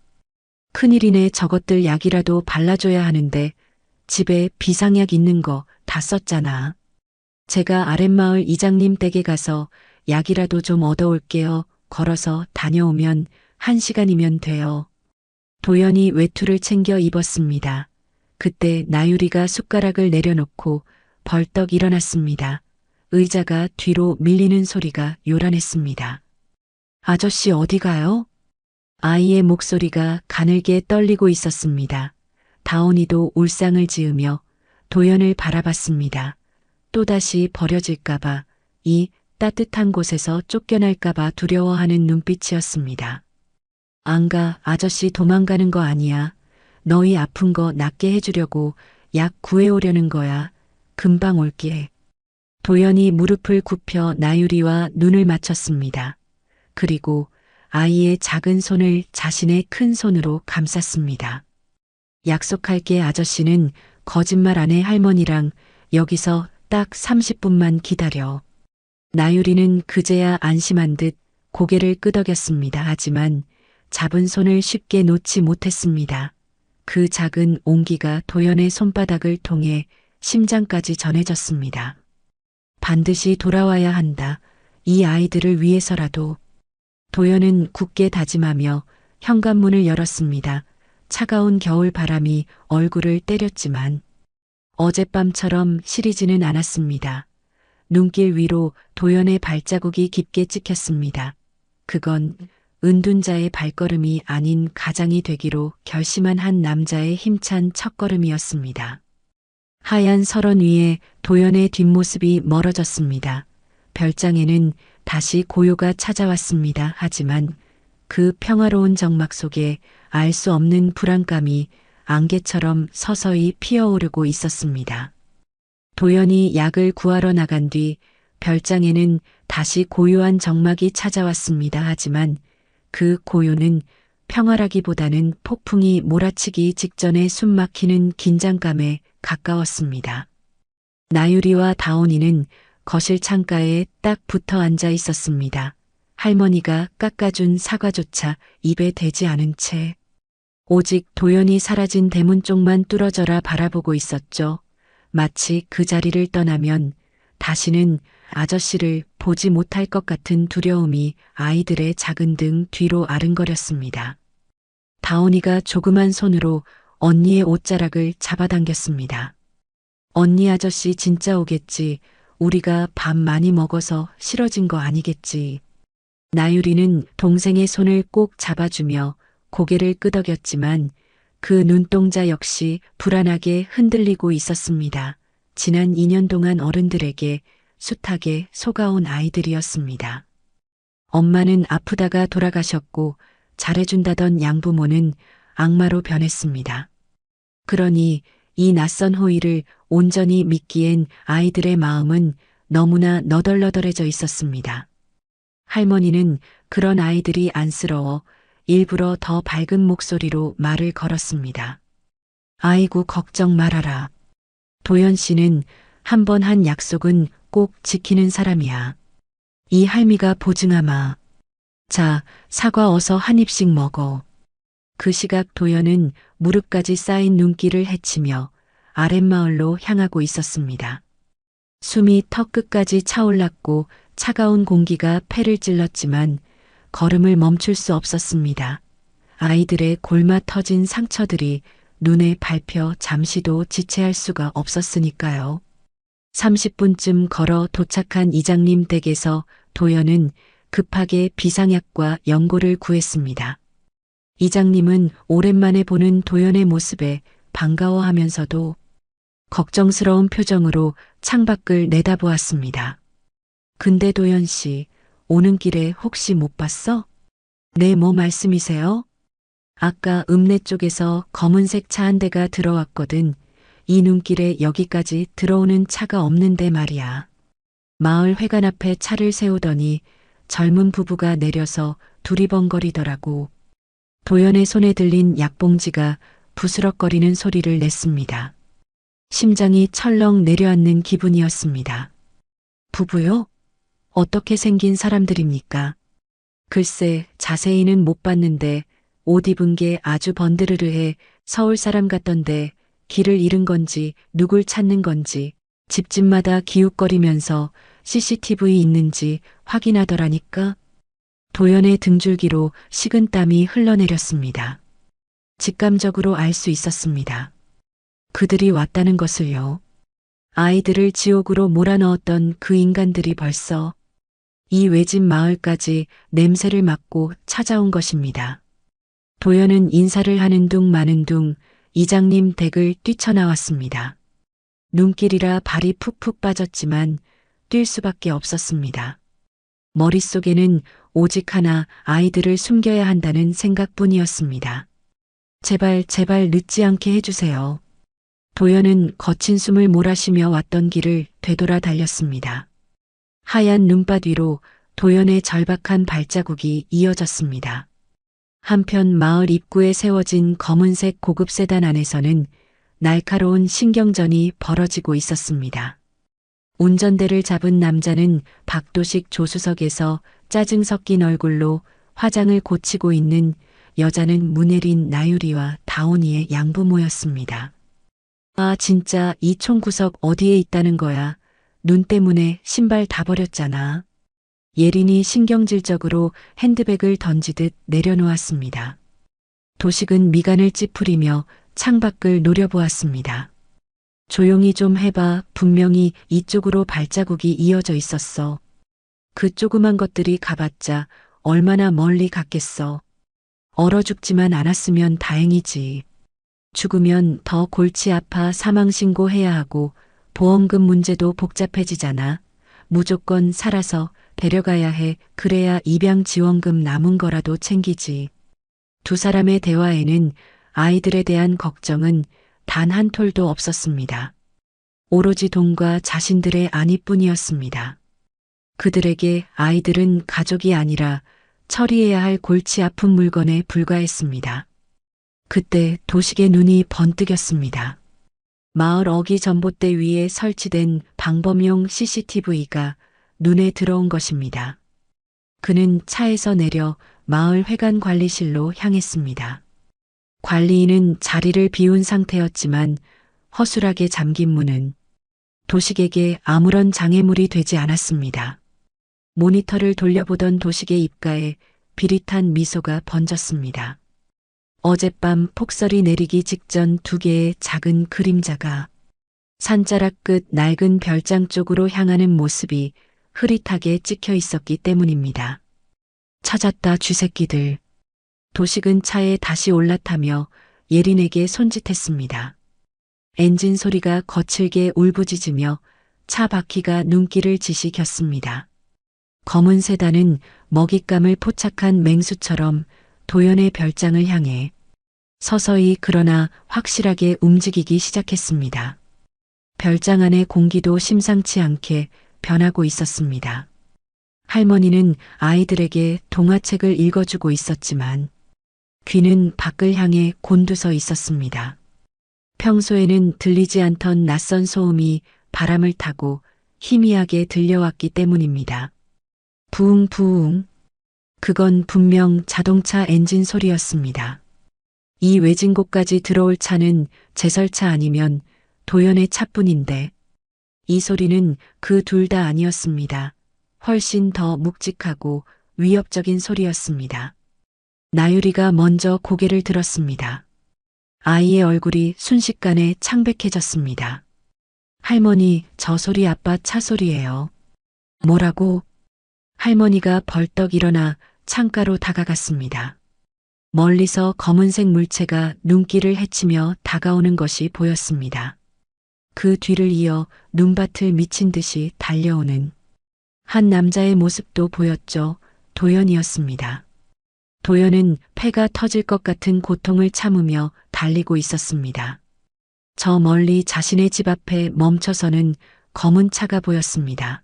큰일이네. 저것들 약이라도 발라줘야 하는데 집에 비상약 있는 거 다 썼잖아. 제가 아랫마을 이장님 댁에 가서 약이라도 좀 얻어올게요. 걸어서 다녀오면 1시간이면 돼요. 도연이 외투를 챙겨 입었습니다. 그때 나유리가 숟가락을 내려놓고 벌떡 일어났습니다. 의자가 뒤로 밀리는 소리가 요란했습니다. 아저씨 어디 가요? 아이의 목소리가 가늘게 떨리고 있었습니다. 다온이도 울상을 지으며 도연을 바라봤습니다. 또다시 버려질까봐, 이 따뜻한 곳에서 쫓겨날까봐 두려워하는 눈빛이었습니다. 안 가. 아저씨 도망가는 거 아니야. 너희 아픈 거 낫게 해주려고 약 구해오려는 거야. 금방 올게. 도연이 무릎을 굽혀 나유리와 눈을 맞췄습니다. 그리고 아이의 작은 손을 자신의 큰 손으로 감쌌습니다. 약속할게. 아저씨는 거짓말 안 해. 할머니랑 여기서 딱 30분만 기다려. 나유리는 그제야 안심한 듯 고개를 끄덕였습니다. 하지만 잡은 손을 쉽게 놓지 못했습니다. 그 작은 온기가 도연의 손바닥을 통해 심장까지 전해졌습니다. 반드시 돌아와야 한다. 이 아이들을 위해서라도. 도연은 굳게 다짐하며 현관문을 열었습니다. 차가운 겨울 바람이 얼굴을 때렸지만 어젯밤처럼 시리지는 않았습니다. 눈길 위로 도연의 발자국이 깊게 찍혔습니다. 그건 은둔자의 발걸음이 아닌 가장이 되기로 결심한 한 남자의 힘찬 첫걸음이었습니다. 하얀 설원 위에 도연의 뒷모습이 멀어졌습니다. 별장에는 다시 고요가 찾아왔습니다. 하지만 그 평화로운 정막 속에 알 수 없는 불안감이 안개처럼 서서히 피어오르고 있었습니다. 도연이 약을 구하러 나간 뒤 별장에는 다시 고요한 정막이 찾아왔습니다. 하지만 그 고요는 평화라기보다는 폭풍이 몰아치기 직전에 숨막히는 긴장감에 가까웠습니다. 나유리와 다온이는 거실 창가에 딱 붙어 앉아 있었습니다. 할머니가 깎아준 사과조차 입에 대지 않은 채 오직 도연이 사라진 대문 쪽만 뚫어져라 바라보고 있었죠. 마치 그 자리를 떠나면 다시는 아저씨를 보지 못할 것 같은 두려움이 아이들의 작은 등 뒤로 아른거렸습니다. 다온이가 조그만 손으로 언니의 옷자락을 잡아당겼습니다. 언니 아저씨 진짜 오겠지. 우리가 밥 많이 먹어서 싫어진 거 아니겠지. 나유리는 동생의 손을 꼭 잡아주며 고개를 끄덕였지만 그 눈동자 역시 불안하게 흔들리고 있었습니다. 지난 2년 동안 어른들에게 숱하게 속아온 아이들이었습니다. 엄마는 아프다가 돌아가셨고 잘해준다던 양부모는 악마로 변했습니다. 그러니 이 낯선 호의를 온전히 믿기엔 아이들의 마음은 너무나 너덜너덜해져 있었습니다. 할머니는 그런 아이들이 안쓰러워 일부러 더 밝은 목소리로 말을 걸었습니다. 아이고 걱정 말아라. 도연 씨는 한 번 한 약속은 꼭 지키는 사람이야. 이 할미가 보증하마. 자, 사과 어서 한 입씩 먹어. 그 시각 도연은 무릎까지 쌓인 눈길을 헤치며 아랫마을로 향하고 있었습니다. 숨이 턱 끝까지 차올랐고 차가운 공기가 폐를 찔렀지만 걸음을 멈출 수 없었습니다. 아이들의 골마 터진 상처들이 눈에 밟혀 잠시도 지체할 수가 없었으니까요. 30분쯤 걸어 도착한 이장님 댁에서 도연은 급하게 비상약과 연고를 구했습니다. 이장님은 오랜만에 보는 도연의 모습에 반가워하면서도 걱정스러운 표정으로 창밖을 내다보았습니다. 근데 도연 씨, 오는 길에 혹시 못 봤어? 네, 뭐 말씀이세요? 아까 읍내 쪽에서 검은색 차 한 대가 들어왔거든. 이 눈길에 여기까지 들어오는 차가 없는데 말이야. 마을 회관 앞에 차를 세우더니 젊은 부부가 내려서 두리번거리더라고. 도연의 손에 들린 약봉지가 부스럭거리는 소리를 냈습니다. 심장이 철렁 내려앉는 기분이었습니다. 부부요? 어떻게 생긴 사람들입니까? 글쎄, 자세히는 못 봤는데 옷 입은 게 아주 번드르르해 서울 사람 같던데 길을 잃은 건지 누굴 찾는 건지 집집마다 기웃거리면서 CCTV 있는지 확인하더라니까. 도연의 등줄기로 식은땀이 흘러내렸습니다. 직감적으로 알 수 있었습니다. 그들이 왔다는 것을요. 아이들을 지옥으로 몰아넣었던 그 인간들이 벌써 이 외진 마을까지 냄새를 맡고 찾아온 것입니다. 도연은 인사를 하는 둥 마는 둥 이장님 댁을 뛰쳐나왔습니다. 눈길이라 발이 푹푹 빠졌지만 뛸 수밖에 없었습니다. 머릿속에는 오직 하나, 아이들을 숨겨야 한다는 생각뿐이었습니다. 제발 늦지 않게 해주세요. 도연은 거친 숨을 몰아쉬며 왔던 길을 되돌아 달렸습니다. 하얀 눈밭 위로 도연의 절박한 발자국이 이어졌습니다. 한편 마을 입구에 세워진 검은색 고급 세단 안에서는 날카로운 신경전이 벌어지고 있었습니다. 운전대를 잡은 남자는 박도식 조수석에서 짜증 섞인 얼굴로 화장을 고치고 있는 여자는 문혜린 나유리와 다온이의 양부모였습니다. 아, 진짜 이 총 구석 어디에 있다는 거야. 눈 때문에 신발 다 버렸잖아. 예린이 신경질적으로 핸드백을 던지듯 내려놓았습니다. 도식은 미간을 찌푸리며 창밖을 노려보았습니다. 조용히 좀 해봐. 분명히 이쪽으로 발자국이 이어져 있었어. 그 조그만 것들이 가봤자 얼마나 멀리 갔겠어. 얼어 죽지만 않았으면 다행이지. 죽으면 더 골치 아파 사망신고해야 하고 보험금 문제도 복잡해지잖아. 무조건 살아서 데려가야 해. 그래야 입양지원금 남은 거라도 챙기지. 두 사람의 대화에는 아이들에 대한 걱정은 단 한 톨도 없었습니다. 오로지 돈과 자신들의 안위뿐이었습니다. 그들에게 아이들은 가족이 아니라 처리해야 할 골치 아픈 물건에 불과했습니다. 그때 도식의 눈이 번뜩였습니다. 마을 어기 전봇대 위에 설치된 방범용 CCTV가 눈에 들어온 것입니다. 그는 차에서 내려 마을 회관 관리실로 향했습니다. 관리인은 자리를 비운 상태였지만 허술하게 잠긴 문은 도식에게 아무런 장애물이 되지 않았습니다. 모니터를 돌려보던 도식의 입가에 비릿한 미소가 번졌습니다. 어젯밤 폭설이 내리기 직전 두 개의 작은 그림자가 산자락 끝 낡은 별장 쪽으로 향하는 모습이 흐릿하게 찍혀 있었기 때문입니다. 찾았다 쥐새끼들. 도식은 차에 다시 올라타며 예린에게 손짓했습니다. 엔진 소리가 거칠게 울부짖으며 차 바퀴가 눈길을 지시켰습니다. 검은 세단은 먹잇감을 포착한 맹수처럼 도연의 별장을 향해 서서히 그러나 확실하게 움직이기 시작했습니다. 별장 안의 공기도 심상치 않게 변하고 있었습니다. 할머니는 아이들에게 동화책을 읽어주고 있었지만 귀는 밖을 향해 곤두서 있었습니다. 평소에는 들리지 않던 낯선 소음이 바람을 타고 희미하게 들려왔기 때문입니다. 부웅 부웅. 그건 분명 자동차 엔진 소리였습니다. 이 외진 곳까지 들어올 차는 제설차 아니면 도연의 차뿐인데 이 소리는 그 둘 다 아니었습니다. 훨씬 더 묵직하고 위협적인 소리였습니다. 나유리가 먼저 고개를 들었습니다. 아이의 얼굴이 순식간에 창백해졌습니다. 할머니, 저 소리 아빠 차 소리예요. 뭐라고? 할머니가 벌떡 일어나 창가로 다가갔습니다. 멀리서 검은색 물체가 눈길을 헤치며 다가오는 것이 보였습니다. 그 뒤를 이어 눈밭을 미친 듯이 달려오는 한 남자의 모습도 보였죠. 도연이었습니다. 도연은 폐가 터질 것 같은 고통을 참으며 달리고 있었습니다. 저 멀리 자신의 집 앞에 멈춰서는 검은 차가 보였습니다.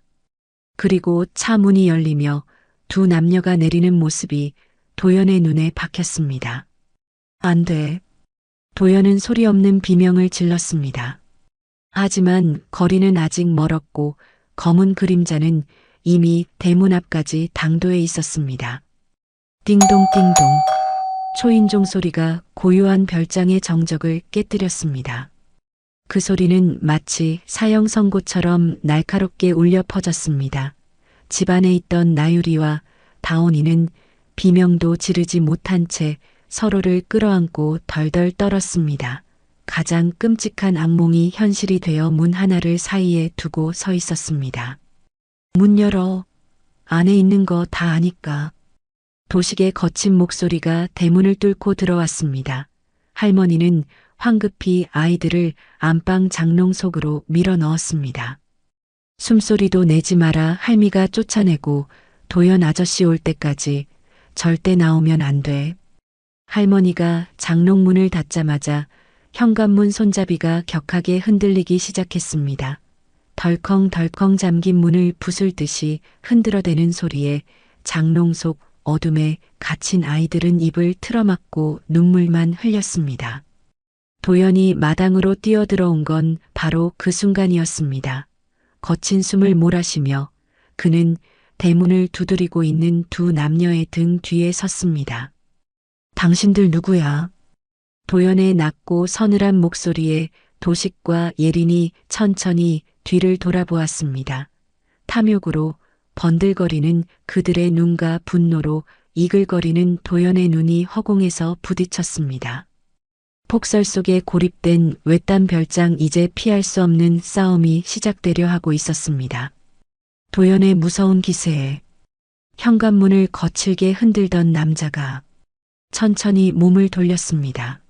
그리고 차 문이 열리며 두 남녀가 내리는 모습이 도연의 눈에 박혔습니다. 안 돼. 도연은 소리 없는 비명을 질렀습니다. 하지만 거리는 아직 멀었고 검은 그림자는 이미 대문 앞까지 당도해 있었습니다. 띵동띵동. 초인종 소리가 고요한 별장의 정적을 깨뜨렸습니다. 그 소리는 마치 사형 선고처럼 날카롭게 울려 퍼졌습니다. 집안에 있던 나유리와 다온이는 비명도 지르지 못한 채 서로를 끌어안고 덜덜 떨었습니다. 가장 끔찍한 악몽이 현실이 되어 문 하나를 사이에 두고 서 있었습니다. 문 열어. 안에 있는 거 다 아니까. 도식의 거친 목소리가 대문을 뚫고 들어왔습니다. 할머니는 황급히 아이들을 안방 장롱 속으로 밀어 넣었습니다. 숨소리도 내지 마라. 할미가 쫓아내고 도연 아저씨 올 때까지 절대 나오면 안 돼. 할머니가 장롱문을 닫자마자 현관문 손잡이가 격하게 흔들리기 시작했습니다. 덜컹덜컹 잠긴 문을 부술듯이 흔들어대는 소리에 장롱 속 어둠에 갇힌 아이들은 입을 틀어막고 눈물만 흘렸습니다. 도연이 마당으로 뛰어들어온 건 바로 그 순간이었습니다. 거친 숨을 몰아쉬며 그는 대문을 두드리고 있는 두 남녀의 등 뒤에 섰습니다. 당신들 누구야? 도연의 낮고 서늘한 목소리에 도식과 예린이 천천히 뒤를 돌아보았습니다. 탐욕으로 번들거리는 그들의 눈과 분노로 이글거리는 도연의 눈이 허공에서 부딪혔습니다. 폭설 속에 고립된 외딴 별장, 이제 피할 수 없는 싸움이 시작되려 하고 있었습니다. 도연의 무서운 기세에 현관문을 거칠게 흔들던 남자가 천천히 몸을 돌렸습니다.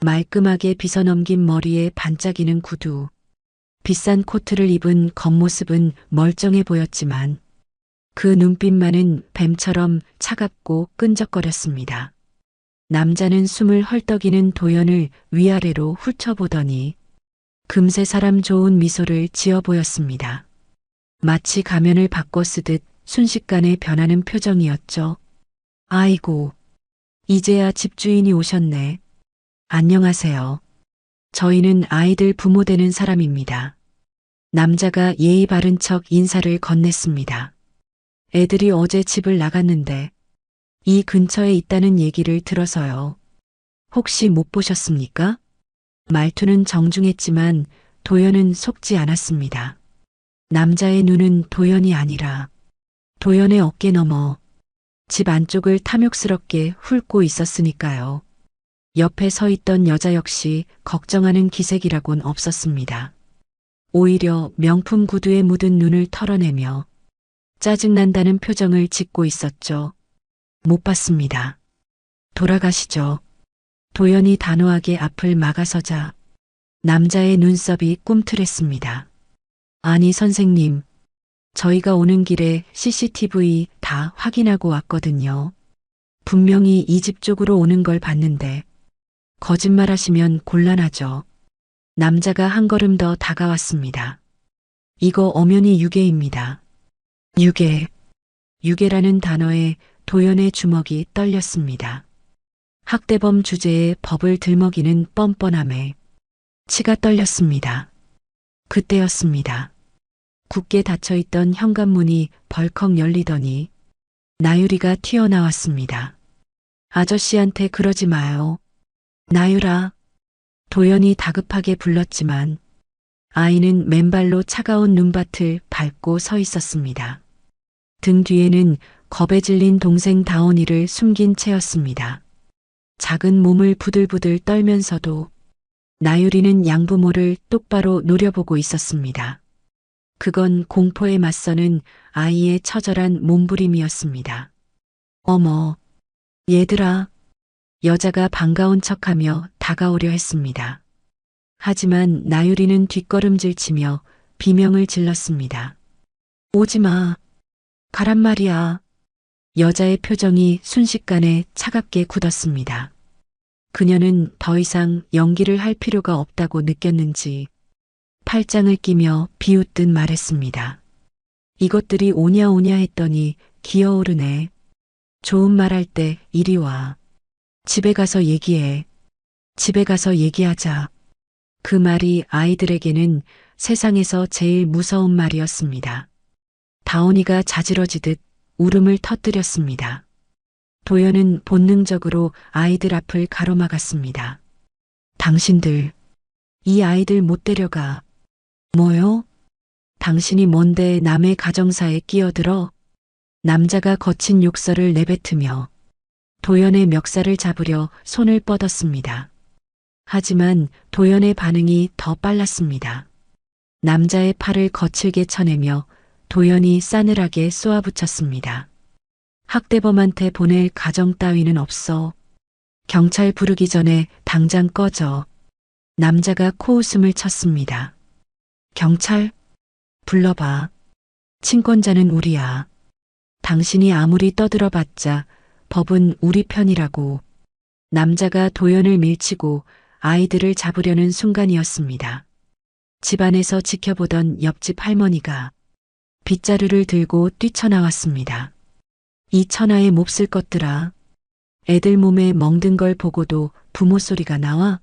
말끔하게 빗어넘긴 머리에 반짝이는 구두, 비싼 코트를 입은 겉모습은 멀쩡해 보였지만 그 눈빛만은 뱀처럼 차갑고 끈적거렸습니다. 남자는 숨을 헐떡이는 도연을 위아래로 훑어보더니 금세 사람 좋은 미소를 지어 보였습니다. 마치 가면을 바꿔 쓰듯 순식간에 변하는 표정이었죠. 아이고, 이제야 집주인이 오셨네. 안녕하세요. 저희는 아이들 부모 되는 사람입니다. 남자가 예의 바른 척 인사를 건넸습니다. 애들이 어제 집을 나갔는데 이 근처에 있다는 얘기를 들어서요. 혹시 못 보셨습니까? 말투는 정중했지만 도연은 속지 않았습니다. 남자의 눈은 도연이 아니라 도연의 어깨 너머 집 안쪽을 탐욕스럽게 훑고 있었으니까요. 옆에 서 있던 여자 역시 걱정하는 기색이라곤 없었습니다. 오히려 명품 구두에 묻은 눈을 털어내며 짜증난다는 표정을 짓고 있었죠. 못 봤습니다. 돌아가시죠. 도연이 단호하게 앞을 막아서자 남자의 눈썹이 꿈틀했습니다. 아니 선생님, 저희가 오는 길에 CCTV 다 확인하고 왔거든요. 분명히 이 집 쪽으로 오는 걸 봤는데 거짓말하시면 곤란하죠. 남자가 한 걸음 더 다가왔습니다. 이거 엄연히 유괴입니다. 유괴. 유괴라는 단어에 도연의 주먹이 떨렸습니다. 학대범 주제에 법을 들먹이는 뻔뻔함에 치가 떨렸습니다. 그때였습니다. 굳게 닫혀있던 현관문이 벌컥 열리더니 나유리가 튀어나왔습니다. 아저씨한테 그러지 마요. 나유라. 도연이 다급하게 불렀지만 아이는 맨발로 차가운 눈밭을 밟고 서 있었습니다. 등 뒤에는 겁에 질린 동생 다온이를 숨긴 채였습니다. 작은 몸을 부들부들 떨면서도 나유리는 양부모를 똑바로 노려보고 있었습니다. 그건 공포에 맞서는 아이의 처절한 몸부림이었습니다. 어머, 얘들아. 여자가 반가운 척하며 다가오려 했습니다. 하지만 나유리는 뒷걸음질치며 비명을 질렀습니다. 오지 마. 가란 말이야. 여자의 표정이 순식간에 차갑게 굳었습니다. 그녀는 더 이상 연기를 할 필요가 없다고 느꼈는지 팔짱을 끼며 비웃듯 말했습니다. 이것들이 오냐 오냐 했더니 기어오르네. 좋은 말 할 때 이리 와. 집에 가서 얘기해. 집에 가서 얘기하자. 그 말이 아이들에게는 세상에서 제일 무서운 말이었습니다. 다온이가 자지러지듯 울음을 터뜨렸습니다. 도연은 본능적으로 아이들 앞을 가로막았습니다. 당신들, 이 아이들 못 데려가. 뭐요? 당신이 뭔데 남의 가정사에 끼어들어? 남자가 거친 욕설을 내뱉으며 도연의 멱살을 잡으려 손을 뻗었습니다. 하지만 도연의 반응이 더 빨랐습니다. 남자의 팔을 거칠게 쳐내며 도연이 싸늘하게 쏘아붙였습니다. 학대범한테 보낼 가정 따위는 없어. 경찰 부르기 전에 당장 꺼져. 남자가 코웃음을 쳤습니다. 경찰? 불러봐. 친권자는 우리야. 당신이 아무리 떠들어봤자 법은 우리 편이라고. 남자가 도연을 밀치고 아이들을 잡으려는 순간이었습니다. 집안에서 지켜보던 옆집 할머니가 빗자루를 들고 뛰쳐나왔습니다. 이 천하의 몹쓸 것들아. 애들 몸에 멍든 걸 보고도 부모 소리가 나와?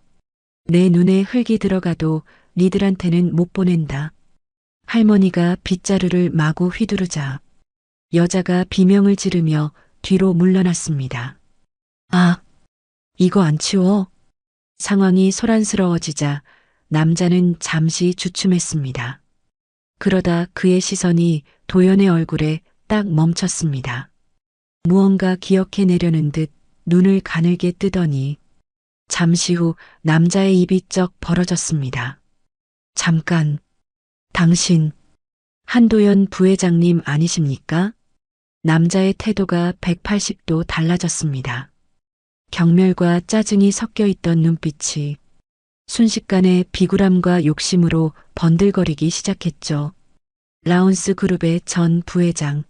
내 눈에 흙이 들어가도 니들한테는 못 보낸다. 할머니가 빗자루를 마구 휘두르자 여자가 비명을 지르며 뒤로 물러났습니다. 아, 이거 안 치워? 상황이 소란스러워지자 남자는 잠시 주춤했습니다. 그러다 그의 시선이 도연의 얼굴에 딱 멈췄습니다. 무언가 기억해내려는 듯 눈을 가늘게 뜨더니 잠시 후 남자의 입이 쩍 벌어졌습니다. 잠깐, 당신 한도연 부회장님 아니십니까? 남자의 태도가 180도 달라졌습니다. 경멸과 짜증이 섞여 있던 눈빛이 순식간에 비굴함과 욕심으로 번들거리기 시작했죠. 라온스 그룹의 전 부회장,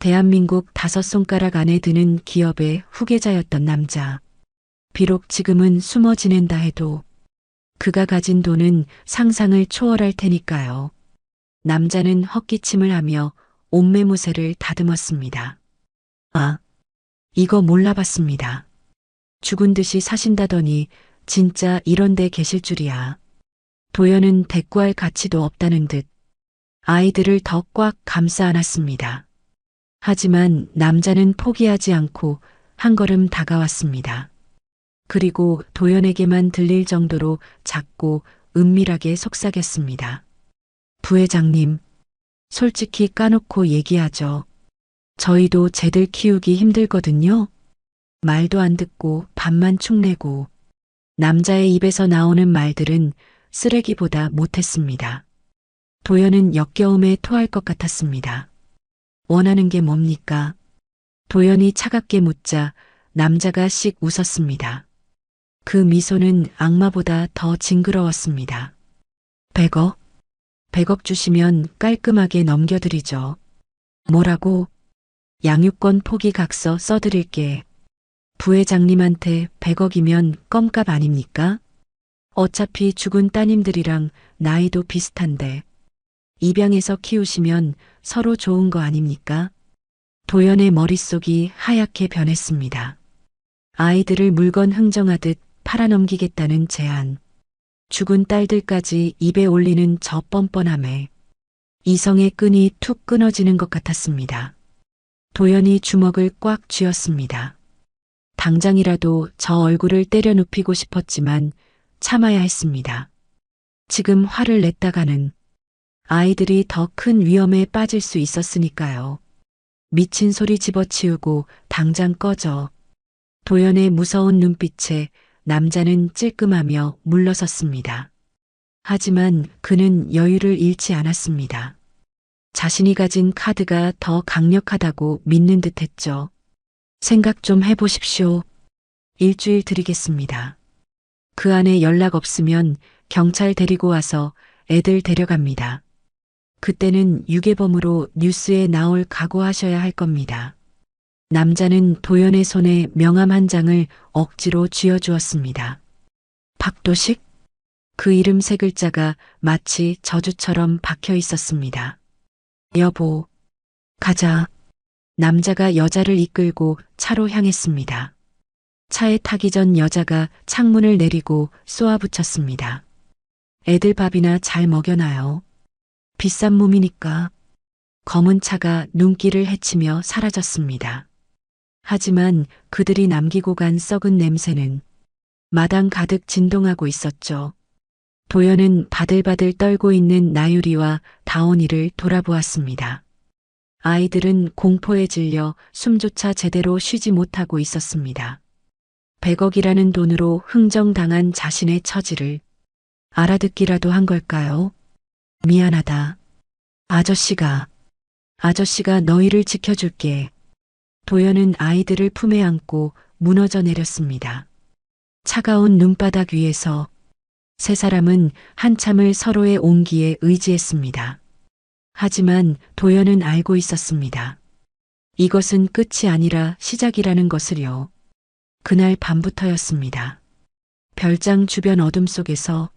대한민국 5손가락 안에 드는 기업의 후계자였던 남자. 비록 지금은 숨어 지낸다 해도 그가 가진 돈은 상상을 초월할 테니까요. 남자는 헛기침을 하며 옷매무새를 다듬었습니다. 아, 이거 몰라봤습니다. 죽은 듯이 사신다더니 진짜 이런 데 계실 줄이야. 도연은 대꾸할 가치도 없다는 듯 아이들을 더 꽉 감싸 안았습니다. 하지만 남자는 포기하지 않고 한 걸음 다가왔습니다. 그리고 도연에게만 들릴 정도로 작고 은밀하게 속삭였습니다. 부회장님, 솔직히 까놓고 얘기하죠. 저희도 쟤들 키우기 힘들거든요. 말도 안 듣고 밥만 축내고 남자의 입에서 나오는 말들은 쓰레기보다 못했습니다. 도연은 역겨움에 토할 것 같았습니다. 원하는 게 뭡니까? 도연이 차갑게 묻자 남자가 씩 웃었습니다. 그 미소는 악마보다 더 징그러웠습니다. 100억? 100억 주시면 깔끔하게 넘겨드리죠. 뭐라고? 양육권 포기 각서 써드릴게. 부회장님한테 100억이면 껌값 아닙니까? 어차피 죽은 따님들이랑 나이도 비슷한데. 입양해서 키우시면 서로 좋은 거 아닙니까? 도연의 머릿속이 하얗게 변했습니다. 아이들을 물건 흥정하듯 팔아넘기겠다는 제안. 죽은 딸들까지 입에 올리는 저 뻔뻔함에 이성의 끈이 툭 끊어지는 것 같았습니다. 도연이 주먹을 꽉 쥐었습니다. 당장이라도 저 얼굴을 때려 눕히고 싶었지만 참아야 했습니다. 지금 화를 냈다가는 아이들이 더 큰 위험에 빠질 수 있었으니까요. 미친 소리 집어치우고 당장 꺼져. 도연의 무서운 눈빛에 남자는 찔끔하며 물러섰습니다. 하지만 그는 여유를 잃지 않았습니다. 자신이 가진 카드가 더 강력하다고 믿는 듯했죠. 생각 좀 해보십시오. 일주일 드리겠습니다. 그 안에 연락 없으면 경찰 데리고 와서 애들 데려갑니다. 그때는 유괴범으로 뉴스에 나올 각오하셔야 할 겁니다. 남자는 도연의 손에 명함 한 장을 억지로 쥐어주었습니다. 박도식? 그 이름 세 글자가 마치 저주처럼 박혀 있었습니다. 여보, 가자. 남자가 여자를 이끌고 차로 향했습니다. 차에 타기 전 여자가 창문을 내리고 쏘아붙였습니다. 애들 밥이나 잘 먹여놔요. 비싼 몸이니까. 검은 차가 눈길을 헤치며 사라졌습니다. 하지만 그들이 남기고 간 썩은 냄새는 마당 가득 진동하고 있었죠. 도연은 바들바들 떨고 있는 나유리와 다온이를 돌아보았습니다. 아이들은 공포에 질려 숨조차 제대로 쉬지 못하고 있었습니다. 100억이라는 돈으로 흥정당한 자신의 처지를 알아듣기라도 한 걸까요? 미안하다. 아저씨가 너희를 지켜줄게. 도연은 아이들을 품에 안고 무너져 내렸습니다. 차가운 눈바닥 위에서 세 사람은 한참을 서로의 온기에 의지했습니다. 하지만 도연은 알고 있었습니다. 이것은 끝이 아니라 시작이라는 것을요. 그날 밤부터였습니다. 별장 주변 어둠 속에서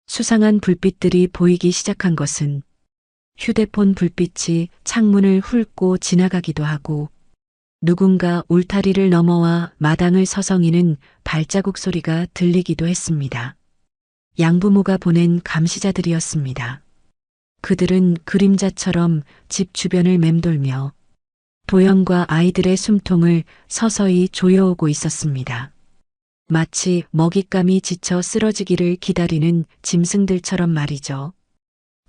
수상한 불빛들이 보이기 시작한 것은 휴대폰 불빛이 창문을 훑고 지나가기도 하고 누군가 울타리를 넘어와 마당을 서성이는 발자국 소리가 들리기도 했습니다. 양부모가 보낸 감시자들이었습니다. 그들은 그림자처럼 집 주변을 맴돌며 도연과 아이들의 숨통을 서서히 조여오고 있었습니다. 마치 먹잇감이 지쳐 쓰러지기를 기다리는 짐승들처럼 말이죠.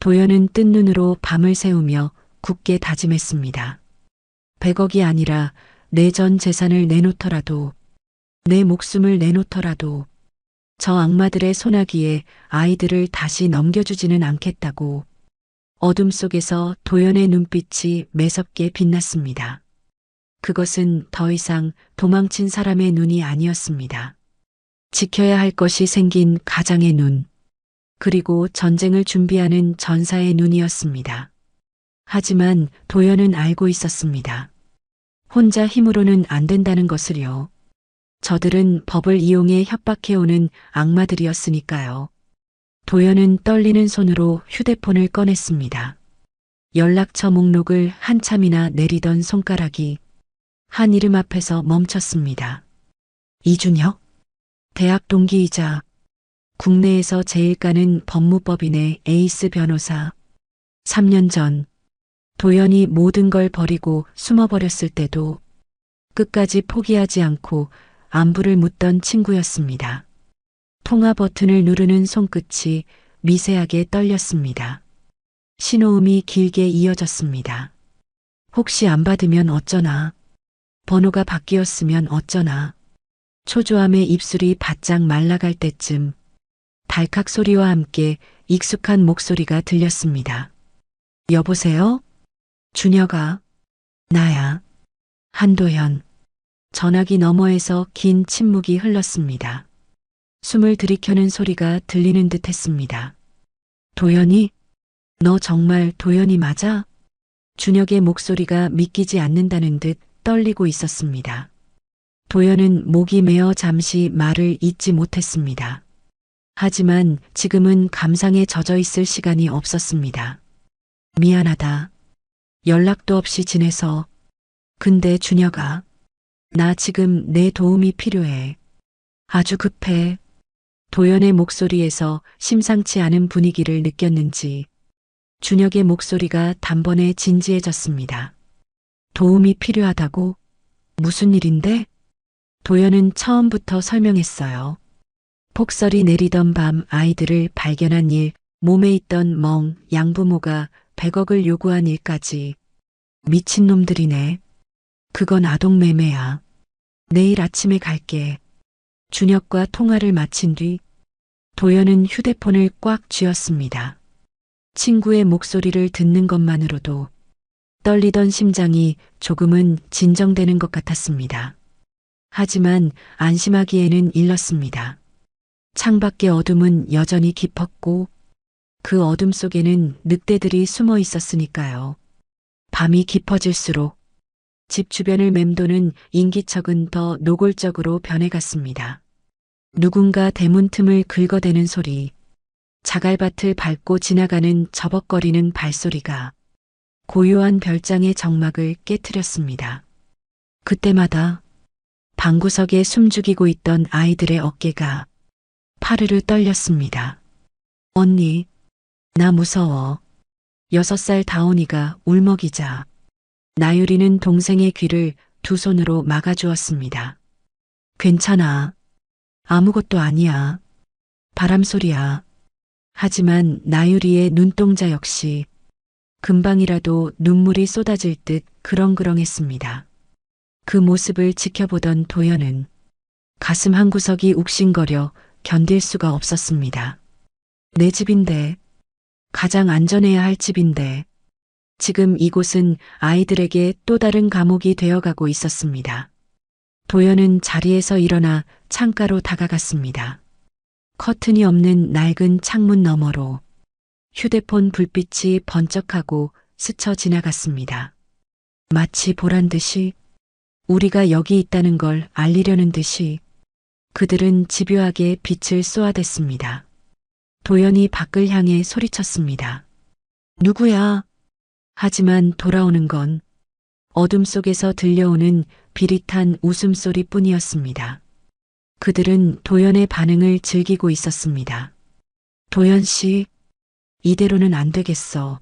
도연은 뜬 눈으로 밤을 새우며 굳게 다짐했습니다. 100억이 아니라 내 전 재산을 내놓더라도, 내 목숨을 내놓더라도 저 악마들의 소나기에 아이들을 다시 넘겨주지는 않겠다고. 어둠 속에서 도연의 눈빛이 매섭게 빛났습니다. 그것은 더 이상 도망친 사람의 눈이 아니었습니다. 지켜야 할 것이 생긴 가장의 눈, 그리고 전쟁을 준비하는 전사의 눈이었습니다. 하지만 도연은 알고 있었습니다. 혼자 힘으로는 안 된다는 것을요. 저들은 법을 이용해 협박해오는 악마들이었으니까요. 도연은 떨리는 손으로 휴대폰을 꺼냈습니다. 연락처 목록을 한참이나 내리던 손가락이 한 이름 앞에서 멈췄습니다. 이준혁? 대학 동기이자 국내에서 제일 까는 법무법인의 에이스 변호사. 3년 전 도연이 모든 걸 버리고 숨어버렸을 때도 끝까지 포기하지 않고 안부를 묻던 친구였습니다. 통화 버튼을 누르는 손끝이 미세하게 떨렸습니다. 신호음이 길게 이어졌습니다. 혹시 안 받으면 어쩌나? 번호가 바뀌었으면 어쩌나? 초조함에 입술이 바짝 말라갈 때쯤 달칵 소리와 함께 익숙한 목소리가 들렸습니다. 여보세요? 준혁아, 나야. 한도현. 전화기 너머에서 긴 침묵이 흘렀습니다. 숨을 들이켜는 소리가 들리는 듯 했습니다. 도현이? 너 정말 도현이 맞아? 준혁의 목소리가 믿기지 않는다는 듯 떨리고 있었습니다. 도현은 목이 메어 잠시 말을 잇지 못했습니다. 하지만 지금은 감상에 젖어 있을 시간이 없었습니다. 미안하다. 연락도 없이 지내서. 근데 준혁아, 나 지금 내 도움이 필요해. 아주 급해. 도연의 목소리에서 심상치 않은 분위기를 느꼈는지 준혁의 목소리가 단번에 진지해졌습니다. 도움이 필요하다고? 무슨 일인데? 도연은 처음부터 설명했어요. 폭설이 내리던 밤 아이들을 발견한 일, 몸에 있던 멍, 양부모가 100억을 요구한 일까지. 미친놈들이네. 그건 아동매매야. 내일 아침에 갈게. 준혁과 통화를 마친 뒤 도연은 휴대폰을 꽉 쥐었습니다. 친구의 목소리를 듣는 것만으로도 떨리던 심장이 조금은 진정되는 것 같았습니다. 하지만 안심하기에는 일렀습니다. 창밖의 어둠은 여전히 깊었고 그 어둠 속에는 늑대들이 숨어 있었으니까요. 밤이 깊어질수록 집 주변을 맴도는 인기척은 더 노골적으로 변해갔습니다. 누군가 대문 틈을 긁어대는 소리, 자갈밭을 밟고 지나가는 저벅거리는 발소리가 고요한 별장의 정막을 깨트렸습니다. 그때마다 방구석에 숨죽이고 있던 아이들의 어깨가 파르르 떨렸습니다. 언니, 나 무서워. 6살 다온이가 울먹이자 나유리는 동생의 귀를 두 손으로 막아주었습니다. 괜찮아. 아무것도 아니야. 바람소리야. 하지만 나유리의 눈동자 역시 금방이라도 눈물이 쏟아질 듯 그렁그렁했습니다. 그 모습을 지켜보던 도연은 가슴 한구석이 욱신거려 견딜 수가 없었습니다. 내 집인데, 가장 안전해야 할 집인데, 지금 이곳은 아이들에게 또 다른 감옥이 되어가고 있었습니다. 도연은 자리에서 일어나 창가로 다가갔습니다. 커튼이 없는 낡은 창문 너머로 휴대폰 불빛이 번쩍하고 스쳐 지나갔습니다. 마치 보란 듯이 우리가 여기 있다는 걸 알리려는 듯이 그들은 집요하게 빛을 쏘아댔습니다. 도연이 밖을 향해 소리쳤습니다. 누구야? 하지만 돌아오는 건 어둠 속에서 들려오는 비릿한 웃음소리 뿐이었습니다. 그들은 도연의 반응을 즐기고 있었습니다. 도연 씨, 이대로는 안 되겠어.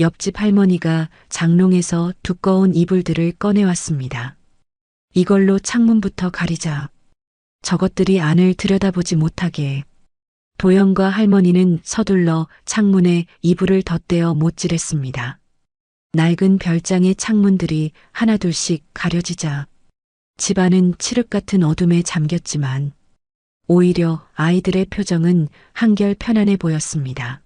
옆집 할머니가 장롱에서 두꺼운 이불들을 꺼내왔습니다. 이걸로 창문부터 가리자. 저것들이 안을 들여다보지 못하게. 도연과 할머니는 서둘러 창문에 이불을 덧대어 못질했습니다. 낡은 별장의 창문들이 하나둘씩 가려지자 집안은 칠흑 같은 어둠에 잠겼지만 오히려 아이들의 표정은 한결 편안해 보였습니다.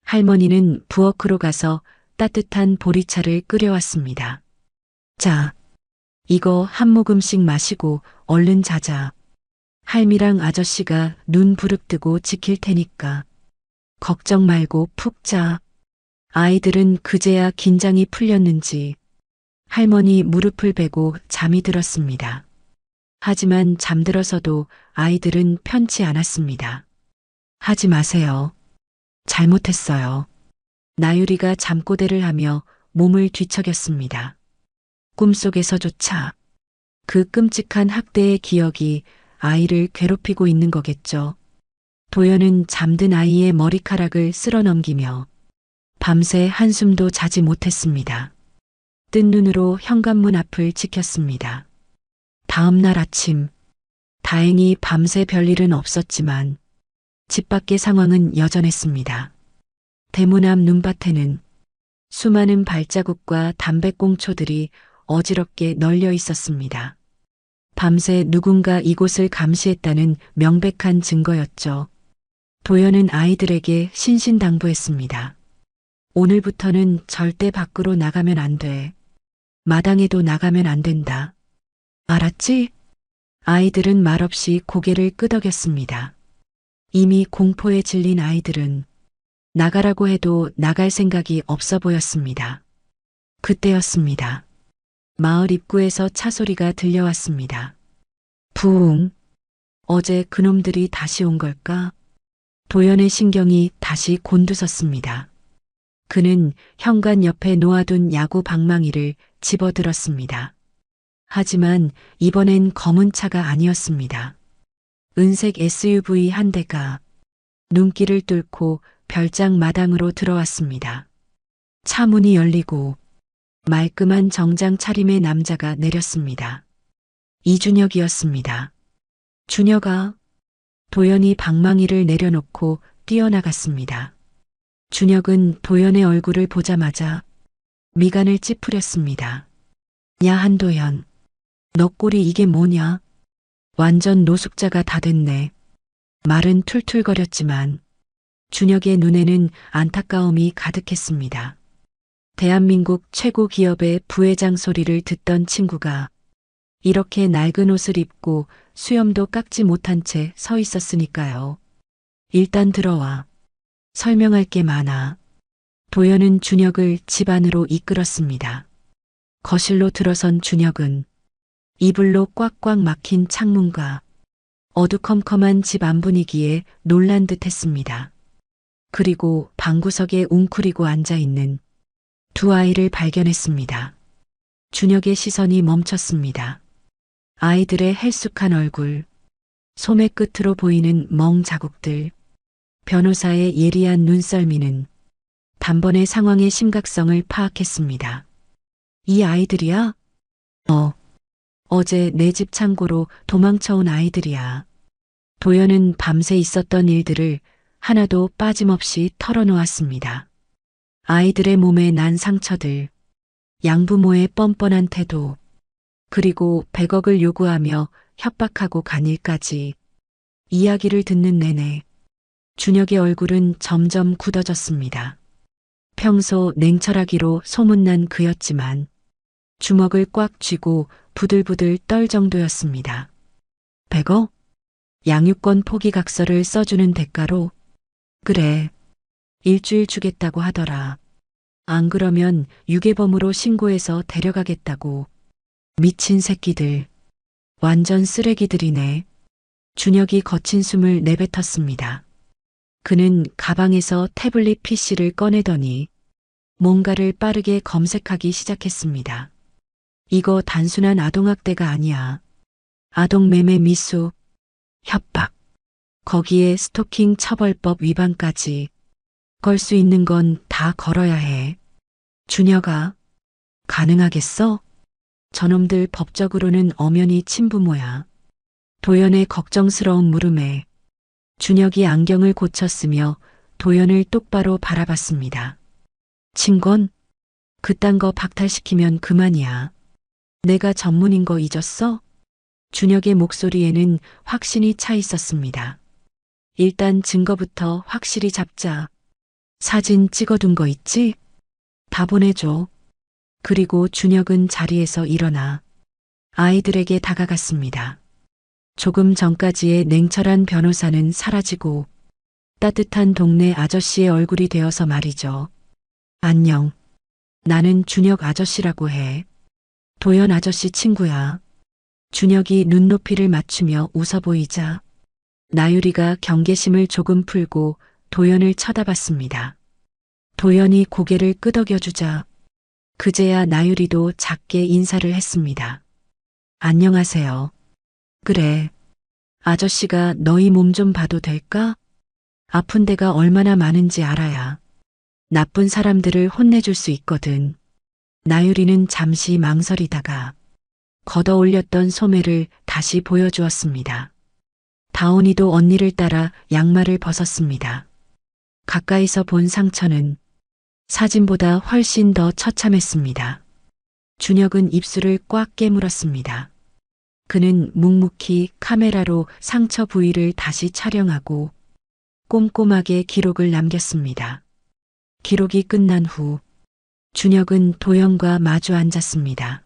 할머니는 부엌으로 가서 따뜻한 보리차를 끓여왔습니다. 자, 이거 한 모금씩 마시고 얼른 자자. 할미랑 아저씨가 눈 부릅뜨고 지킬 테니까. 걱정 말고 푹 자. 아이들은 그제야 긴장이 풀렸는지 할머니 무릎을 베고 잠이 들었습니다. 하지만 잠들어서도 아이들은 편치 않았습니다. 하지 마세요. 잘못했어요. 나유리가 잠꼬대를 하며 몸을 뒤척였습니다. 꿈속에서조차 그 끔찍한 학대의 기억이 아이를 괴롭히고 있는 거겠죠. 도연은 잠든 아이의 머리카락을 쓸어넘기며 밤새 한숨도 자지 못했습니다. 뜬 눈으로 현관문 앞을 지켰습니다. 다음 날 아침, 다행히 밤새 별일은 없었지만 집 밖의 상황은 여전했습니다. 대문 앞 눈밭에는 수많은 발자국과 담배꽁초들이 어지럽게 널려 있었습니다. 밤새 누군가 이곳을 감시했다는 명백한 증거였죠. 도연은 아이들에게 신신당부했습니다. 오늘부터는 절대 밖으로 나가면 안 돼. 마당에도 나가면 안 된다. 알았지? 아이들은 말없이 고개를 끄덕였습니다. 이미 공포에 질린 아이들은 나가라고 해도 나갈 생각이 없어 보였습니다. 그때였습니다. 마을 입구에서 차 소리가 들려왔습니다. 부웅. 어제 그놈들이 다시 온 걸까? 도연의 신경이 다시 곤두섰습니다. 그는 현관 옆에 놓아둔 야구 방망이를 집어들었습니다. 하지만 이번엔 검은 차가 아니었습니다. 은색 SUV 한 대가 눈길을 뚫고 별장 마당으로 들어왔습니다. 차 문이 열리고 말끔한 정장 차림의 남자가 내렸습니다. 이준혁이었습니다. 준혁아. 도연이 방망이를 내려놓고 뛰어나갔습니다. 준혁은 도연의 얼굴을 보자마자 미간을 찌푸렸습니다. 야, 한도연. 너 꼴이 이게 뭐냐? 완전 노숙자가 다 됐네. 말은 툴툴거렸지만 준혁의 눈에는 안타까움이 가득했습니다. 대한민국 최고 기업의 부회장 소리를 듣던 친구가 이렇게 낡은 옷을 입고 수염도 깎지 못한 채 서 있었으니까요. 일단 들어와. 설명할 게 많아. 도연은 준혁을 집 안으로 이끌었습니다. 거실로 들어선 준혁은 이불로 꽉꽉 막힌 창문과 어두컴컴한 집 안 분위기에 놀란 듯 했습니다. 그리고 방구석에 웅크리고 앉아있는 두 아이를 발견했습니다. 준혁의 시선이 멈췄습니다. 아이들의 헬쑥한 얼굴, 소매 끝으로 보이는 멍 자국들, 변호사의 예리한 눈썰미는 단번에 상황의 심각성을 파악했습니다. 이 아이들이야? 어제 내 집 창고로 도망쳐온 아이들이야. 도연은 밤새 있었던 일들을 하나도 빠짐없이 털어놓았습니다. 아이들의 몸에 난 상처들, 양부모의 뻔뻔한 태도, 그리고 100억을 요구하며 협박하고 간 일까지 이야기를 듣는 내내 준혁의 얼굴은 점점 굳어졌습니다. 평소 냉철하기로 소문난 그였지만 주먹을 꽉 쥐고 부들부들 떨 정도였습니다. 100억? 양육권 포기각서를 써주는 대가로? 그래. 일주일 주겠다고 하더라. 안 그러면 유괴범으로 신고해서 데려가겠다고. 미친 새끼들. 완전 쓰레기들이네. 준혁이 거친 숨을 내뱉었습니다. 그는 가방에서 태블릿 PC를 꺼내더니 뭔가를 빠르게 검색하기 시작했습니다. 이거 단순한 아동학대가 아니야. 아동매매 미수, 협박, 거기에 스토킹 처벌법 위반까지. 걸 수 있는 건 다 걸어야 해. 준혁아, 가능하겠어? 저놈들 법적으로는 엄연히 친부모야. 도연의 걱정스러운 물음에 준혁이 안경을 고쳤으며 도연을 똑바로 바라봤습니다. 친건? 그딴 거 박탈시키면 그만이야. 내가 전문인 거 잊었어? 준혁의 목소리에는 확신이 차 있었습니다. 일단 증거부터 확실히 잡자. 사진 찍어둔 거 있지? 다 보내줘. 그리고 준혁은 자리에서 일어나 아이들에게 다가갔습니다. 조금 전까지의 냉철한 변호사는 사라지고 따뜻한 동네 아저씨의 얼굴이 되어서 말이죠. 안녕. 나는 준혁 아저씨라고 해. 도연 아저씨 친구야. 준혁이 눈높이를 맞추며 웃어 보이자 나유리가 경계심을 조금 풀고 도연을 쳐다봤습니다. 도연이 고개를 끄덕여주자 그제야 나유리도 작게 인사를 했습니다. 안녕하세요. 그래. 아저씨가 너희 몸 좀 봐도 될까? 아픈 데가 얼마나 많은지 알아야 나쁜 사람들을 혼내줄 수 있거든. 나유리는 잠시 망설이다가 걷어 올렸던 소매를 다시 보여주었습니다. 다온이도 언니를 따라 양말을 벗었습니다. 가까이서 본 상처는 사진보다 훨씬 더 처참했습니다. 준혁은 입술을 꽉 깨물었습니다. 그는 묵묵히 카메라로 상처 부위를 다시 촬영하고 꼼꼼하게 기록을 남겼습니다. 기록이 끝난 후 준혁은 도연과 마주 앉았습니다.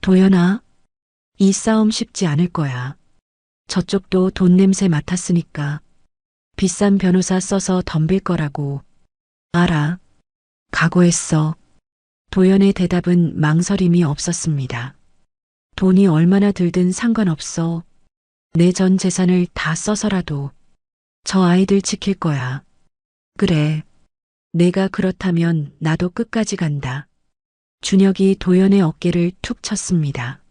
도연아, 이 싸움 쉽지 않을 거야. 저쪽도 돈 냄새 맡았으니까 비싼 변호사 써서 덤빌 거라고. 알아. 각오했어. 도연의 대답은 망설임이 없었습니다. 돈이 얼마나 들든 상관없어. 내 전 재산을 다 써서라도 저 아이들 지킬 거야. 그래. 내가 그렇다면 나도 끝까지 간다. 준혁이 도연의 어깨를 툭 쳤습니다.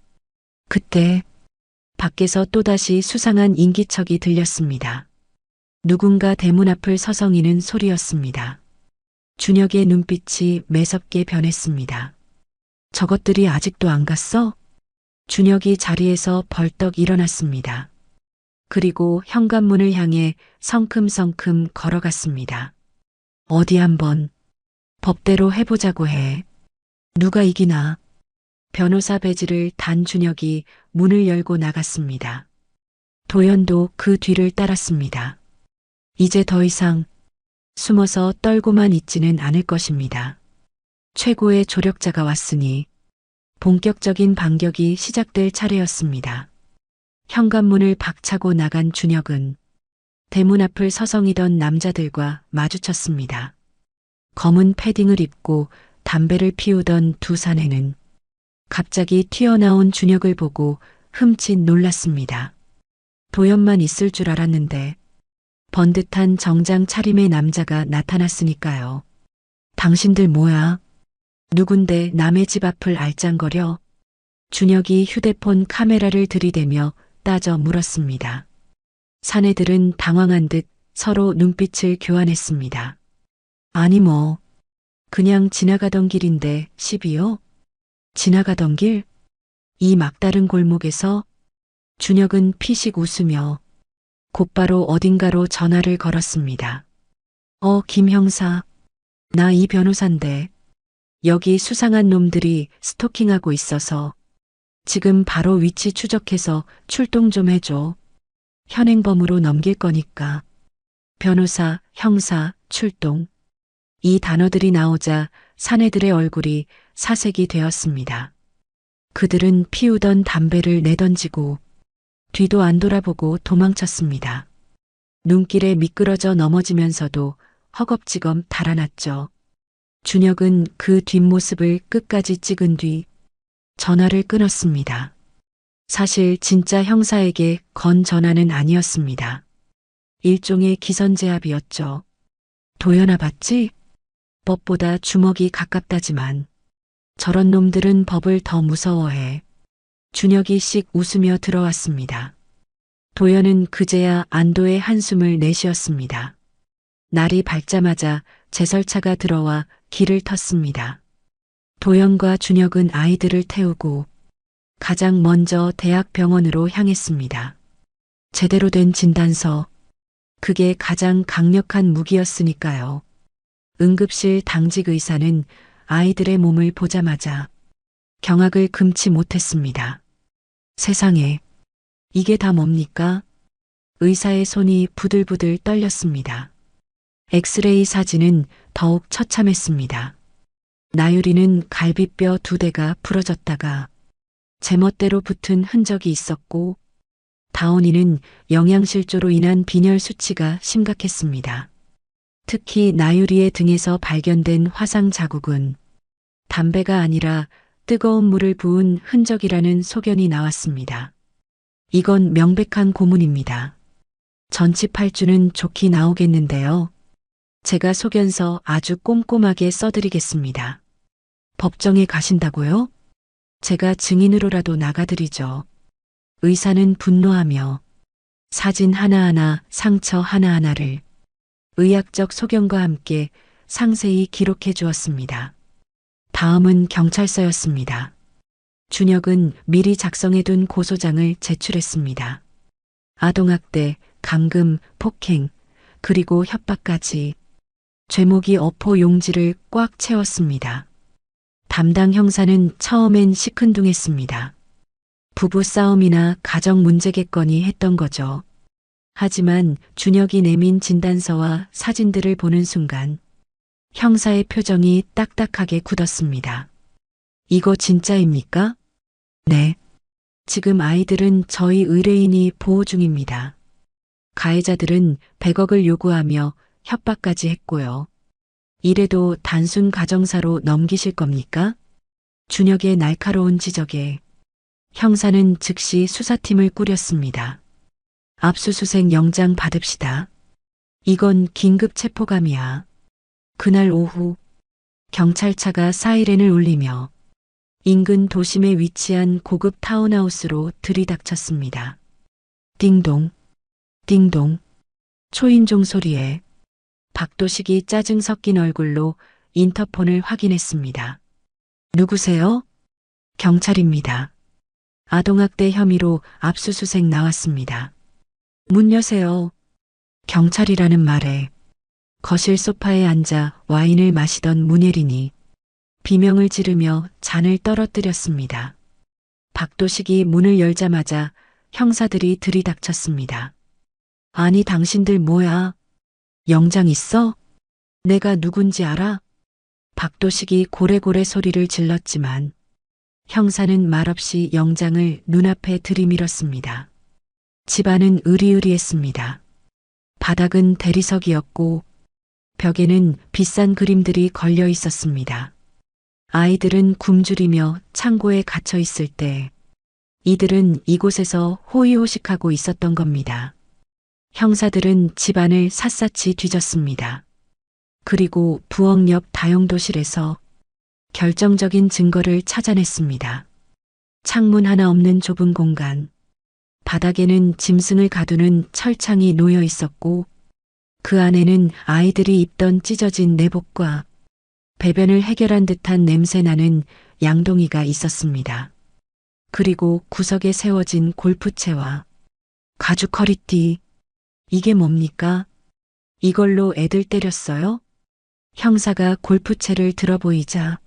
그때 밖에서 또다시 수상한 인기척이 들렸습니다. 누군가 대문 앞을 서성이는 소리였습니다. 준혁의 눈빛이 매섭게 변했습니다. 저것들이 아직도 안 갔어? 준혁이 자리에서 벌떡 일어났습니다. 그리고 현관문을 향해 성큼성큼 걸어갔습니다. 어디 한번 법대로 해보자고 해. 누가 이기나? 변호사 배지를 단 준혁이 문을 열고 나갔습니다. 도연도 그 뒤를 따랐습니다. 이제 더 이상 숨어서 떨고만 있지는 않을 것입니다. 최고의 조력자가 왔으니 본격적인 반격이 시작될 차례였습니다. 현관문을 박차고 나간 준혁은 대문 앞을 서성이던 남자들과 마주쳤습니다. 검은 패딩을 입고 담배를 피우던 두 사내는 갑자기 튀어나온 준혁을 보고 흠칫 놀랐습니다. 도연만 있을 줄 알았는데 번듯한 정장 차림의 남자가 나타났으니까요. 당신들 뭐야? 누군데 남의 집 앞을 알짱거려? 준혁이 휴대폰 카메라를 들이대며 따져 물었습니다. 사내들은 당황한 듯 서로 눈빛을 교환했습니다. 아니 뭐, 그냥 지나가던 길인데 시비요? 지나가던 길? 이 막다른 골목에서? 준혁은 피식 웃으며 곧바로 어딘가로 전화를 걸었습니다. 김 형사, 나 이 변호사인데 여기 수상한 놈들이 스토킹하고 있어서 지금 바로 위치 추적해서 출동 좀 해줘. 현행범으로 넘길 거니까. 변호사, 형사, 출동. 이 단어들이 나오자 사내들의 얼굴이 사색이 되었습니다. 그들은 피우던 담배를 내던지고 뒤도 안 돌아보고 도망쳤습니다. 눈길에 미끄러져 넘어지면서도 허겁지겁 달아났죠. 준혁은 그 뒷모습을 끝까지 찍은 뒤 전화를 끊었습니다. 사실 진짜 형사에게 건 전화는 아니었습니다. 일종의 기선제압이었죠. 도연아 봤지? 법보다 주먹이 가깝다지만 저런 놈들은 법을 더 무서워해. 준혁이 씩 웃으며 들어왔습니다. 도연은 그제야 안도의 한숨을 내쉬었습니다. 날이 밝자마자 제설차가 들어와 길을 텄습니다. 도연과 준혁은 아이들을 태우고 가장 먼저 대학병원으로 향했습니다. 제대로 된 진단서, 그게 가장 강력한 무기였으니까요. 응급실 당직 의사는 아이들의 몸을 보자마자 경악을 금치 못했습니다. 세상에, 이게 다 뭡니까? 의사의 손이 부들부들 떨렸습니다. 엑스레이 사진은 더욱 처참했습니다. 나유리는 갈비뼈 2대가 부러졌다가 제멋대로 붙은 흔적이 있었고, 다온이는 영양실조로 인한 빈혈 수치가 심각했습니다. 특히 나유리의 등에서 발견된 화상 자국은 담배가 아니라 뜨거운 물을 부은 흔적이라는 소견이 나왔습니다. 이건 명백한 고문입니다. 전치팔주는 좋게 나오겠는데요. 제가 소견서 아주 꼼꼼하게 써드리겠습니다. 법정에 가신다고요? 제가 증인으로라도 나가드리죠. 의사는 분노하며 사진 하나하나, 상처 하나하나를 의학적 소견과 함께 상세히 기록해 주었습니다. 다음은 경찰서였습니다. 준혁은 미리 작성해둔 고소장을 제출했습니다. 아동학대, 감금, 폭행, 그리고 협박까지 죄목이 어포 용지를 꽉 채웠습니다. 담당 형사는 처음엔 시큰둥했습니다. 부부 싸움이나 가정 문제겠거니 했던 거죠. 하지만 준혁이 내민 진단서와 사진들을 보는 순간 형사의 표정이 딱딱하게 굳었습니다. 이거 진짜입니까? 네. 지금 아이들은 저희 의뢰인이 보호 중입니다. 가해자들은 100억을 요구하며 협박까지 했고요. 이래도 단순 가정사로 넘기실 겁니까? 준혁의 날카로운 지적에 형사는 즉시 수사팀을 꾸렸습니다. 압수수색 영장 받읍시다. 이건 긴급 체포감이야. 그날 오후 경찰차가 사이렌을 울리며 인근 도심에 위치한 고급 타운하우스로 들이닥쳤습니다. 띵동, 띵동, 초인종 소리에 박도식이 짜증 섞인 얼굴로 인터폰을 확인했습니다. 누구세요? 경찰입니다. 아동학대 혐의로 압수수색 나왔습니다. 문 여세요. 경찰이라는 말에 거실 소파에 앉아 와인을 마시던 문예린이 비명을 지르며 잔을 떨어뜨렸습니다. 박도식이 문을 열자마자 형사들이 들이닥쳤습니다. 아니 당신들 뭐야? 영장 있어? 내가 누군지 알아? 박도식이 고래고래 소리를 질렀지만 형사는 말없이 영장을 눈앞에 들이밀었습니다. 집안은 으리으리했습니다. 바닥은 대리석이었고 벽에는 비싼 그림들이 걸려 있었습니다. 아이들은 굶주리며 창고에 갇혀 있을 때 이들은 이곳에서 호의호식하고 있었던 겁니다. 형사들은 집안을 샅샅이 뒤졌습니다. 그리고 부엌 옆 다용도실에서 결정적인 증거를 찾아냈습니다. 창문 하나 없는 좁은 공간, 바닥에는 짐승을 가두는 철창이 놓여 있었고 그 안에는 아이들이 입던 찢어진 내복과 배변을 해결한 듯한 냄새나는 양동이가 있었습니다. 그리고 구석에 세워진 골프채와 가죽 허리띠. 이게 뭡니까? 이걸로 애들 때렸어요? 형사가 골프채를 들어보이자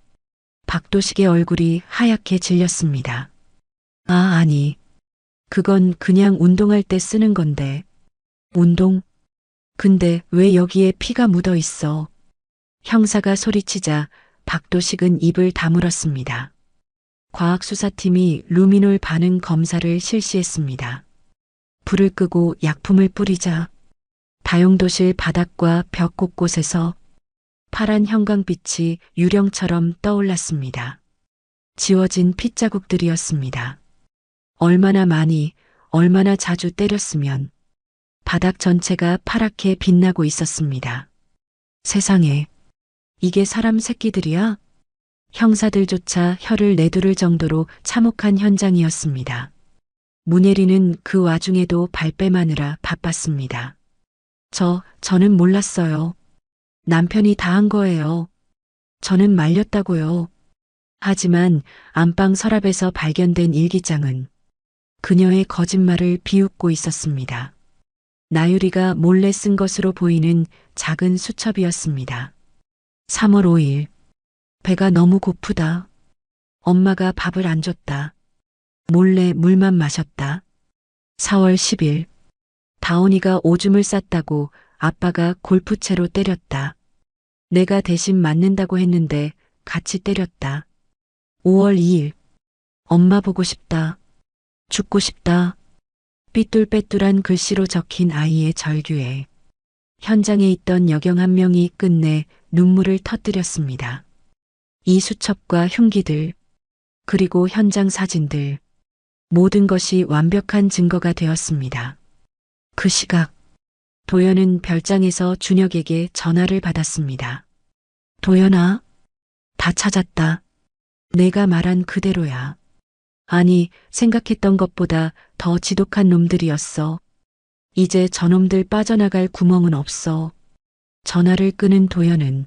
박도식의 얼굴이 하얗게 질렸습니다. 아니. 그건 그냥 운동할 때 쓰는 건데. 운동? 근데 왜 여기에 피가 묻어 있어? 형사가 소리치자 박도식은 입을 다물었습니다. 과학수사팀이 루미놀 반응 검사를 실시했습니다. 불을 끄고 약품을 뿌리자 다용도실 바닥과 벽 곳곳에서 파란 형광빛이 유령처럼 떠올랐습니다. 지워진 핏자국들이었습니다. 얼마나 많이, 얼마나 자주 때렸으면 바닥 전체가 파랗게 빛나고 있었습니다. 세상에, 이게 사람 새끼들이야? 형사들조차 혀를 내두를 정도로 참혹한 현장이었습니다. 문예리는 그 와중에도 발뺌하느라 바빴습니다. 저는 몰랐어요. 남편이 다 한 거예요. 저는 말렸다고요. 하지만 안방 서랍에서 발견된 일기장은 그녀의 거짓말을 비웃고 있었습니다. 나유리가 몰래 쓴 것으로 보이는 작은 수첩이었습니다. 3월 5일. 배가 너무 고프다. 엄마가 밥을 안 줬다. 몰래 물만 마셨다. 4월 10일. 다온이가 오줌을 쌌다고 아빠가 골프채로 때렸다. 내가 대신 맞는다고 했는데 같이 때렸다. 5월 2일. 엄마 보고 싶다. 죽고 싶다. 삐뚤빼뚤한 글씨로 적힌 아이의 절규에 현장에 있던 여경 한 명이 끝내 눈물을 터뜨렸습니다. 이 수첩과 흉기들, 그리고 현장 사진들, 모든 것이 완벽한 증거가 되었습니다. 그 시각, 도연은 별장에서 준혁에게 전화를 받았습니다. 도연아, 다 찾았다. 내가 말한 그대로야. 아니, 생각했던 것보다 더 지독한 놈들이었어. 이제 저놈들 빠져나갈 구멍은 없어. 전화를 끄는 도연은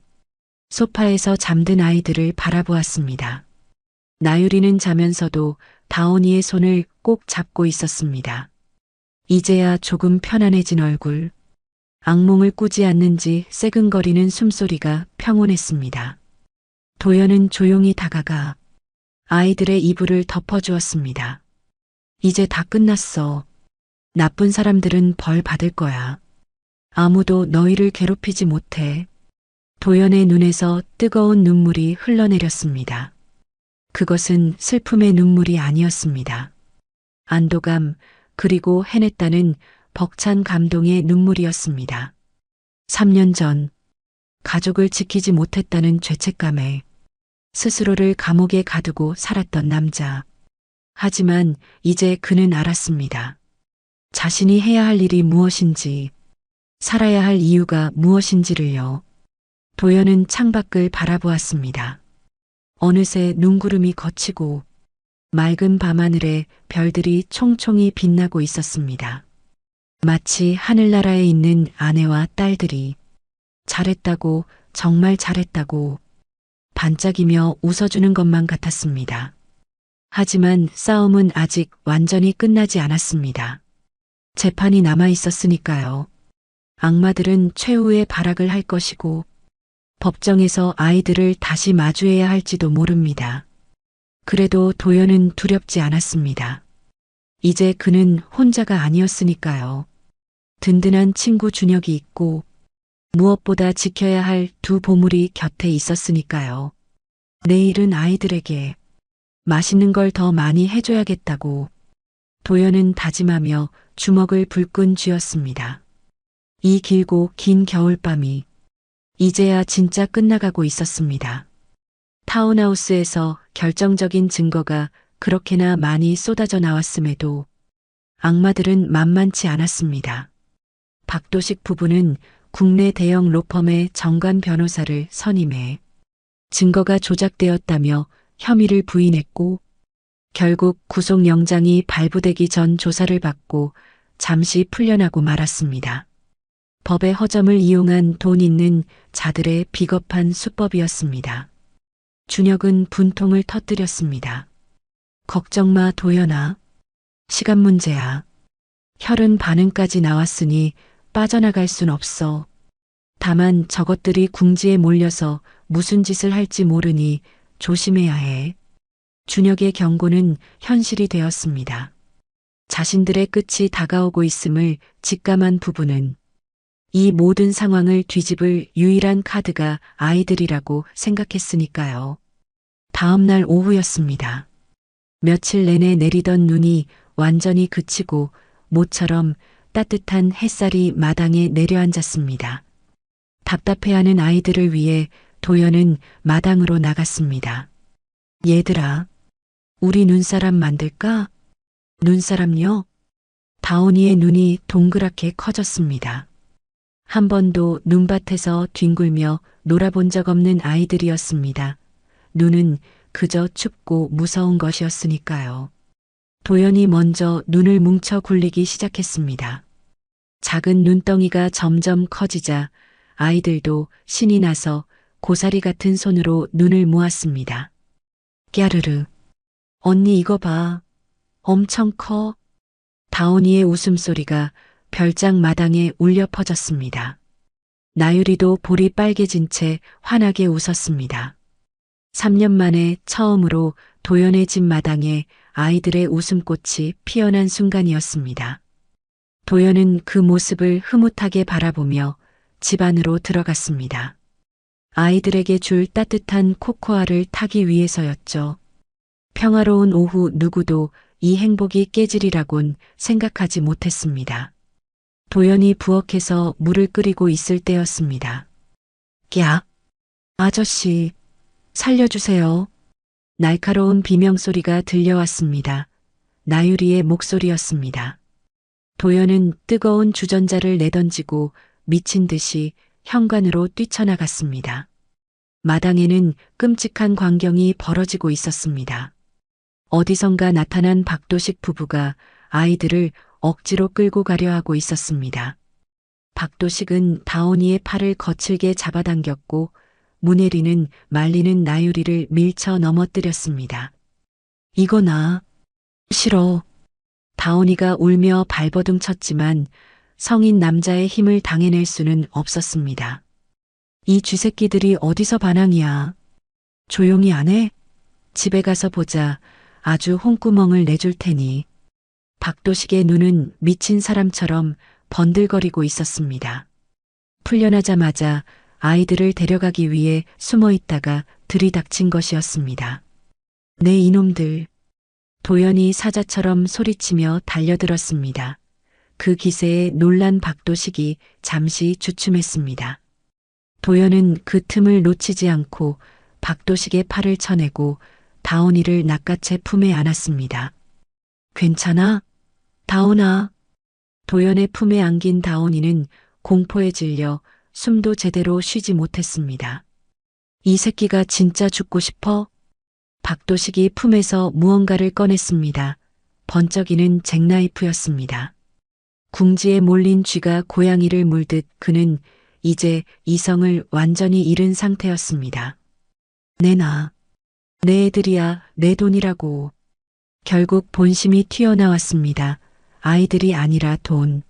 소파에서 잠든 아이들을 바라보았습니다. 나유리는 자면서도 다온이의 손을 꼭 잡고 있었습니다. 이제야 조금 편안해진 얼굴, 악몽을 꾸지 않는지 새근거리는 숨소리가 평온했습니다. 도연은 조용히 다가가 아이들의 이불을 덮어주었습니다. 이제 다 끝났어. 나쁜 사람들은 벌 받을 거야. 아무도 너희를 괴롭히지 못해. 도연의 눈에서 뜨거운 눈물이 흘러내렸습니다. 그것은 슬픔의 눈물이 아니었습니다. 안도감, 그리고 해냈다는 벅찬 감동의 눈물이었습니다. 3년 전, 가족을 지키지 못했다는 죄책감에 스스로를 감옥에 가두고 살았던 남자. 하지만 이제 그는 알았습니다. 자신이 해야 할 일이 무엇인지, 살아야 할 이유가 무엇인지를요. 도연은 창밖을 바라보았습니다. 어느새 눈구름이 걷히고 맑은 밤하늘에 별들이 총총히 빛나고 있었습니다. 마치 하늘나라에 있는 아내와 딸들이 잘했다고, 정말 잘했다고 반짝이며 웃어주는 것만 같았습니다. 하지만 싸움은 아직 완전히 끝나지 않았습니다. 재판이 남아 있었으니까요. 악마들은 최후의 발악을 할 것이고 법정에서 아이들을 다시 마주해야 할지도 모릅니다. 그래도 도연은 두렵지 않았습니다. 이제 그는 혼자가 아니었으니까요. 든든한 친구 준혁이 있고 무엇보다 지켜야 할 두 보물이 곁에 있었으니까요. 내일은 아이들에게 맛있는 걸 더 많이 해줘야겠다고 도연은 다짐하며 주먹을 불끈 쥐었습니다. 이 길고 긴 겨울밤이 이제야 진짜 끝나가고 있었습니다. 타운하우스에서 결정적인 증거가 그렇게나 많이 쏟아져 나왔음에도 악마들은 만만치 않았습니다. 박도식 부부는 국내 대형 로펌의 정관 변호사를 선임해 증거가 조작되었다며 혐의를 부인했고 결국 구속영장이 발부되기 전 조사를 받고 잠시 풀려나고 말았습니다. 법의 허점을 이용한 돈 있는 자들의 비겁한 수법이었습니다. 준혁은 분통을 터뜨렸습니다. 걱정 마, 도연아. 시간 문제야. 혈흔 반응까지 나왔으니 빠져나갈 순 없어. 다만 저것들이 궁지에 몰려서 무슨 짓을 할지 모르니 조심해야 해. 준혁의 경고는 현실이 되었습니다. 자신들의 끝이 다가오고 있음을 직감한 부부는 이 모든 상황을 뒤집을 유일한 카드가 아이들이라고 생각했으니까요. 다음 날 오후였습니다. 며칠 내내 내리던 눈이 완전히 그치고 모처럼 따뜻한 햇살이 마당에 내려앉았습니다. 답답해하는 아이들을 위해 도연은 마당으로 나갔습니다. 얘들아, 우리 눈사람 만들까? 눈사람요? 다온이의 눈이 동그랗게 커졌습니다. 한 번도 눈밭에서 뒹굴며 놀아본 적 없는 아이들이었습니다. 눈은 그저 춥고 무서운 것이었으니까요. 도연이 먼저 눈을 뭉쳐 굴리기 시작했습니다. 작은 눈덩이가 점점 커지자 아이들도 신이 나서 고사리 같은 손으로 눈을 모았습니다. 깨르르. 언니 이거 봐. 엄청 커. 다온이의 웃음소리가 별장 마당에 울려 퍼졌습니다. 나유리도 볼이 빨개진 채 환하게 웃었습니다. 3년 만에 처음으로 도연의 집 마당에 아이들의 웃음꽃이 피어난 순간이었습니다. 도연은 그 모습을 흐뭇하게 바라보며 집 안으로 들어갔습니다. 아이들에게 줄 따뜻한 코코아를 타기 위해서였죠. 평화로운 오후 누구도 이 행복이 깨지리라곤 생각하지 못했습니다. 도연이 부엌에서 물을 끓이고 있을 때였습니다. 야, 아저씨, 살려주세요. 날카로운 비명소리가 들려왔습니다. 나유리의 목소리였습니다. 도연은 뜨거운 주전자를 내던지고 미친 듯이 현관으로 뛰쳐나갔습니다. 마당에는 끔찍한 광경이 벌어지고 있었습니다. 어디선가 나타난 박도식 부부가 아이들을 억지로 끌고 가려 하고 있었습니다. 박도식은 다온이의 팔을 거칠게 잡아당겼고 문혜리는 말리는 나유리를 밀쳐 넘어뜨렸습니다. 이거 나 싫어. 다온이가 울며 발버둥 쳤지만 성인 남자의 힘을 당해낼 수는 없었습니다. 이 쥐새끼들이 어디서 반항이야. 조용히 안 해? 집에 가서 보자. 아주 홍구멍을 내줄 테니. 박도식의 눈은 미친 사람처럼 번들거리고 있었습니다. 풀려나자마자 아이들을 데려가기 위해 숨어 있다가 들이닥친 것이었습니다. 네 이놈들. 도연이 사자처럼 소리치며 달려들었습니다. 그 기세에 놀란 박도식이 잠시 주춤했습니다. 도연은 그 틈을 놓치지 않고 박도식의 팔을 쳐내고 다온이를 낚아채 품에 안았습니다. 괜찮아? 다온아. 도연의 품에 안긴 다온이는 공포에 질려 숨도 제대로 쉬지 못했습니다. 이 새끼가 진짜 죽고 싶어? 박도식이 품에서 무언가를 꺼냈습니다. 번쩍이는 잭나이프였습니다. 궁지에 몰린 쥐가 고양이를 물듯 그는 이제 이성을 완전히 잃은 상태였습니다. 내놔. 내 애들이야, 내 돈이라고. 결국 본심이 튀어나왔습니다. 아이들이 아니라 돈.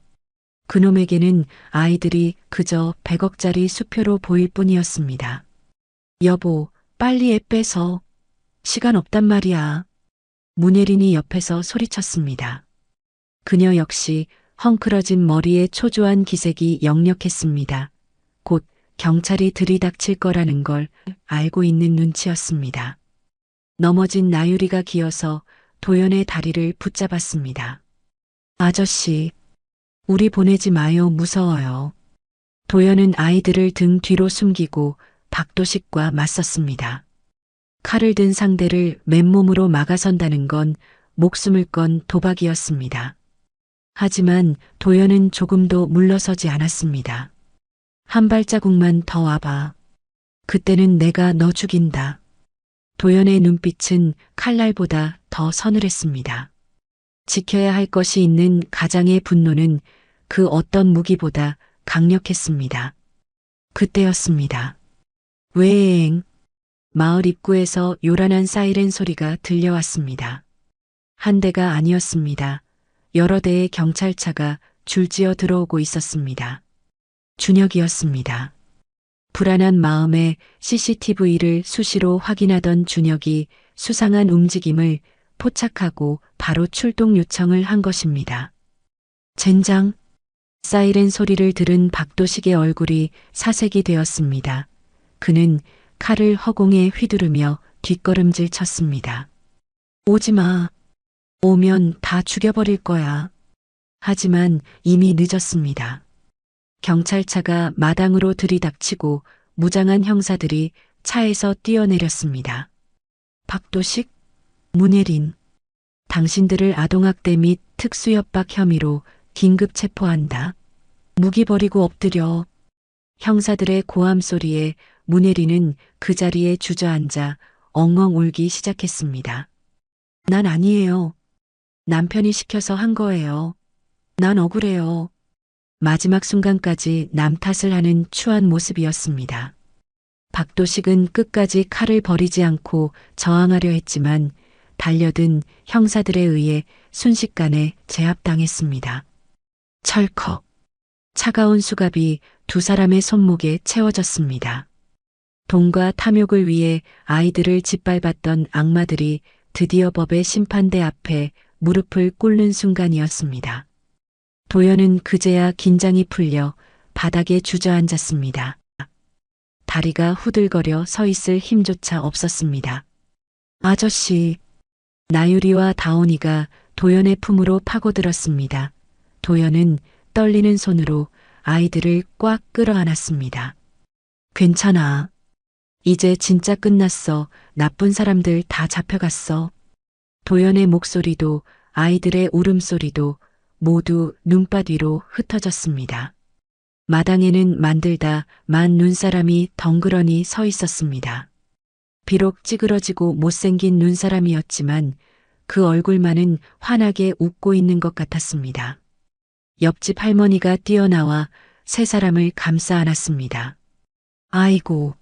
그놈에게는 아이들이 그저 100억짜리 수표로 보일 뿐이었습니다. 여보, 빨리 애 빼서. 시간 없단 말이야. 문예린이 옆에서 소리쳤습니다. 그녀 역시 헝클어진 머리에 초조한 기색이 역력했습니다. 곧 경찰이 들이닥칠 거라는 걸 알고 있는 눈치였습니다. 넘어진 나유리가 기어서 도연의 다리를 붙잡았습니다. 아저씨, 우리 보내지 마요. 무서워요. 도연은 아이들을 등 뒤로 숨기고 박도식과 맞섰습니다. 칼을 든 상대를 맨몸으로 막아선다는 건 목숨을 건 도박이었습니다. 하지만 도연은 조금도 물러서지 않았습니다. 한 발자국만 더 와봐. 그때는 내가 너 죽인다. 도연의 눈빛은 칼날보다 더 서늘했습니다. 지켜야 할 것이 있는 가장의 분노는 그 어떤 무기보다 강력했습니다. 그때였습니다. 왜엥? 마을 입구에서 요란한 사이렌 소리가 들려왔습니다. 한 대가 아니었습니다. 여러 대의 경찰차가 줄지어 들어오고 있었습니다. 준혁이었습니다. 불안한 마음에 CCTV를 수시로 확인하던 준혁이 수상한 움직임을 포착하고 바로 출동 요청을 한 것입니다. 젠장. 사이렌 소리를 들은 박도식의 얼굴이 사색이 되었습니다. 그는 칼을 허공에 휘두르며 뒷걸음질 쳤습니다. 오지 마. 오면 다 죽여버릴 거야. 하지만 이미 늦었습니다. 경찰차가 마당으로 들이닥치고 무장한 형사들이 차에서 뛰어내렸습니다. 박도식, 문예린, 당신들을 아동학대 및 특수협박 혐의로 긴급 체포한다. 무기 버리고 엎드려. 형사들의 고함 소리에 문예린은 그 자리에 주저앉아 엉엉 울기 시작했습니다. 난 아니에요. 남편이 시켜서 한 거예요. 난 억울해요. 마지막 순간까지 남 탓을 하는 추한 모습이었습니다. 박도식은 끝까지 칼을 버리지 않고 저항하려 했지만 달려든 형사들에 의해 순식간에 제압당했습니다. 철컥. 차가운 수갑이 두 사람의 손목에 채워졌습니다. 돈과 탐욕을 위해 아이들을 짓밟았던 악마들이 드디어 법의 심판대 앞에 무릎을 꿇는 순간이었습니다. 도연은 그제야 긴장이 풀려 바닥에 주저앉았습니다. 다리가 후들거려 서 있을 힘조차 없었습니다. 아저씨. 나유리와 다온이가 도연의 품으로 파고들었습니다. 도연은 떨리는 손으로 아이들을 꽉 끌어안았습니다. 괜찮아. 이제 진짜 끝났어. 나쁜 사람들 다 잡혀갔어. 도연의 목소리도 아이들의 울음소리도 모두 눈밭 위로 흩어졌습니다. 마당에는 만들다 만 눈사람이 덩그러니 서 있었습니다. 비록 찌그러지고 못생긴 눈사람이었지만 그 얼굴만은 환하게 웃고 있는 것 같았습니다. 옆집 할머니가 뛰어나와 세 사람을 감싸 안았습니다. 아이고,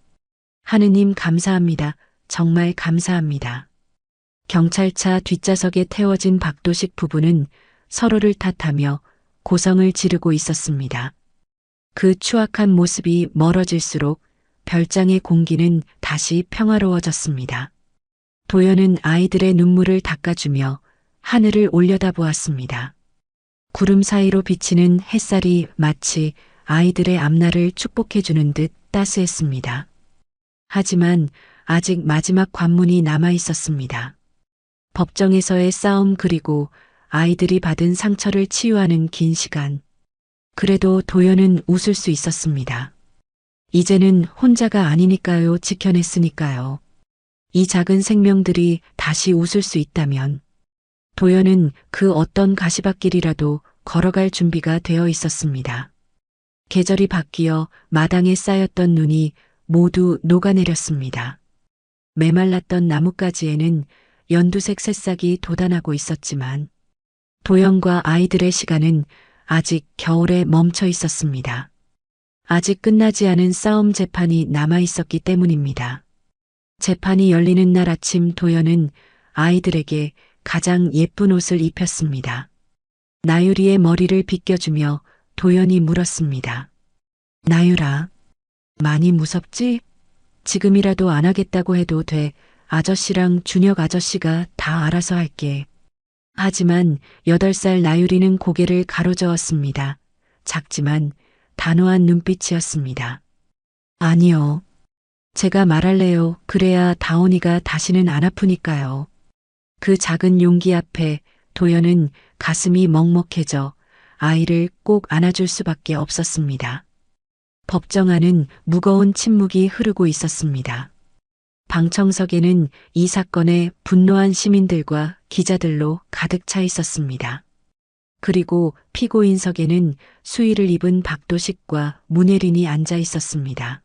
하느님 감사합니다. 정말 감사합니다. 경찰차 뒷좌석에 태워진 박도식 부부는 서로를 탓하며 고성을 지르고 있었습니다. 그 추악한 모습이 멀어질수록 별장의 공기는 다시 평화로워졌습니다. 도연은 아이들의 눈물을 닦아주며 하늘을 올려다보았습니다. 구름 사이로 비치는 햇살이 마치 아이들의 앞날을 축복해주는 듯 따스했습니다. 하지만 아직 마지막 관문이 남아 있었습니다. 법정에서의 싸움 그리고 아이들이 받은 상처를 치유하는 긴 시간. 그래도 도연은 웃을 수 있었습니다. 이제는 혼자가 아니니까요, 지켜냈으니까요. 이 작은 생명들이 다시 웃을 수 있다면 도연은 그 어떤 가시밭길이라도 걸어갈 준비가 되어 있었습니다. 계절이 바뀌어 마당에 쌓였던 눈이 모두 녹아내렸습니다. 메말랐던 나뭇가지에는 연두색 새싹이 돋아나고 있었지만 도연과 아이들의 시간은 아직 겨울에 멈춰 있었습니다. 아직 끝나지 않은 싸움 재판이 남아 있었기 때문입니다. 재판이 열리는 날 아침 도연은 아이들에게 가장 예쁜 옷을 입혔습니다. 나유리의 머리를 빗겨주며 도연이 물었습니다. 나유라, 많이 무섭지? 지금이라도 안 하겠다고 해도 돼. 아저씨랑 준혁 아저씨가 다 알아서 할게. 하지만 8살 나유리는 고개를 가로저었습니다. 작지만 단호한 눈빛이었습니다. 아니요. 제가 말할래요. 그래야 다온이가 다시는 안 아프니까요. 그 작은 용기 앞에 도연은 가슴이 먹먹해져 아이를 꼭 안아줄 수밖에 없었습니다. 법정 안은 무거운 침묵이 흐르고 있었습니다. 방청석에는 이 사건에 분노한 시민들과 기자들로 가득 차 있었습니다. 그리고 피고인석에는 수의를 입은 박도식과 문예린이 앉아 있었습니다.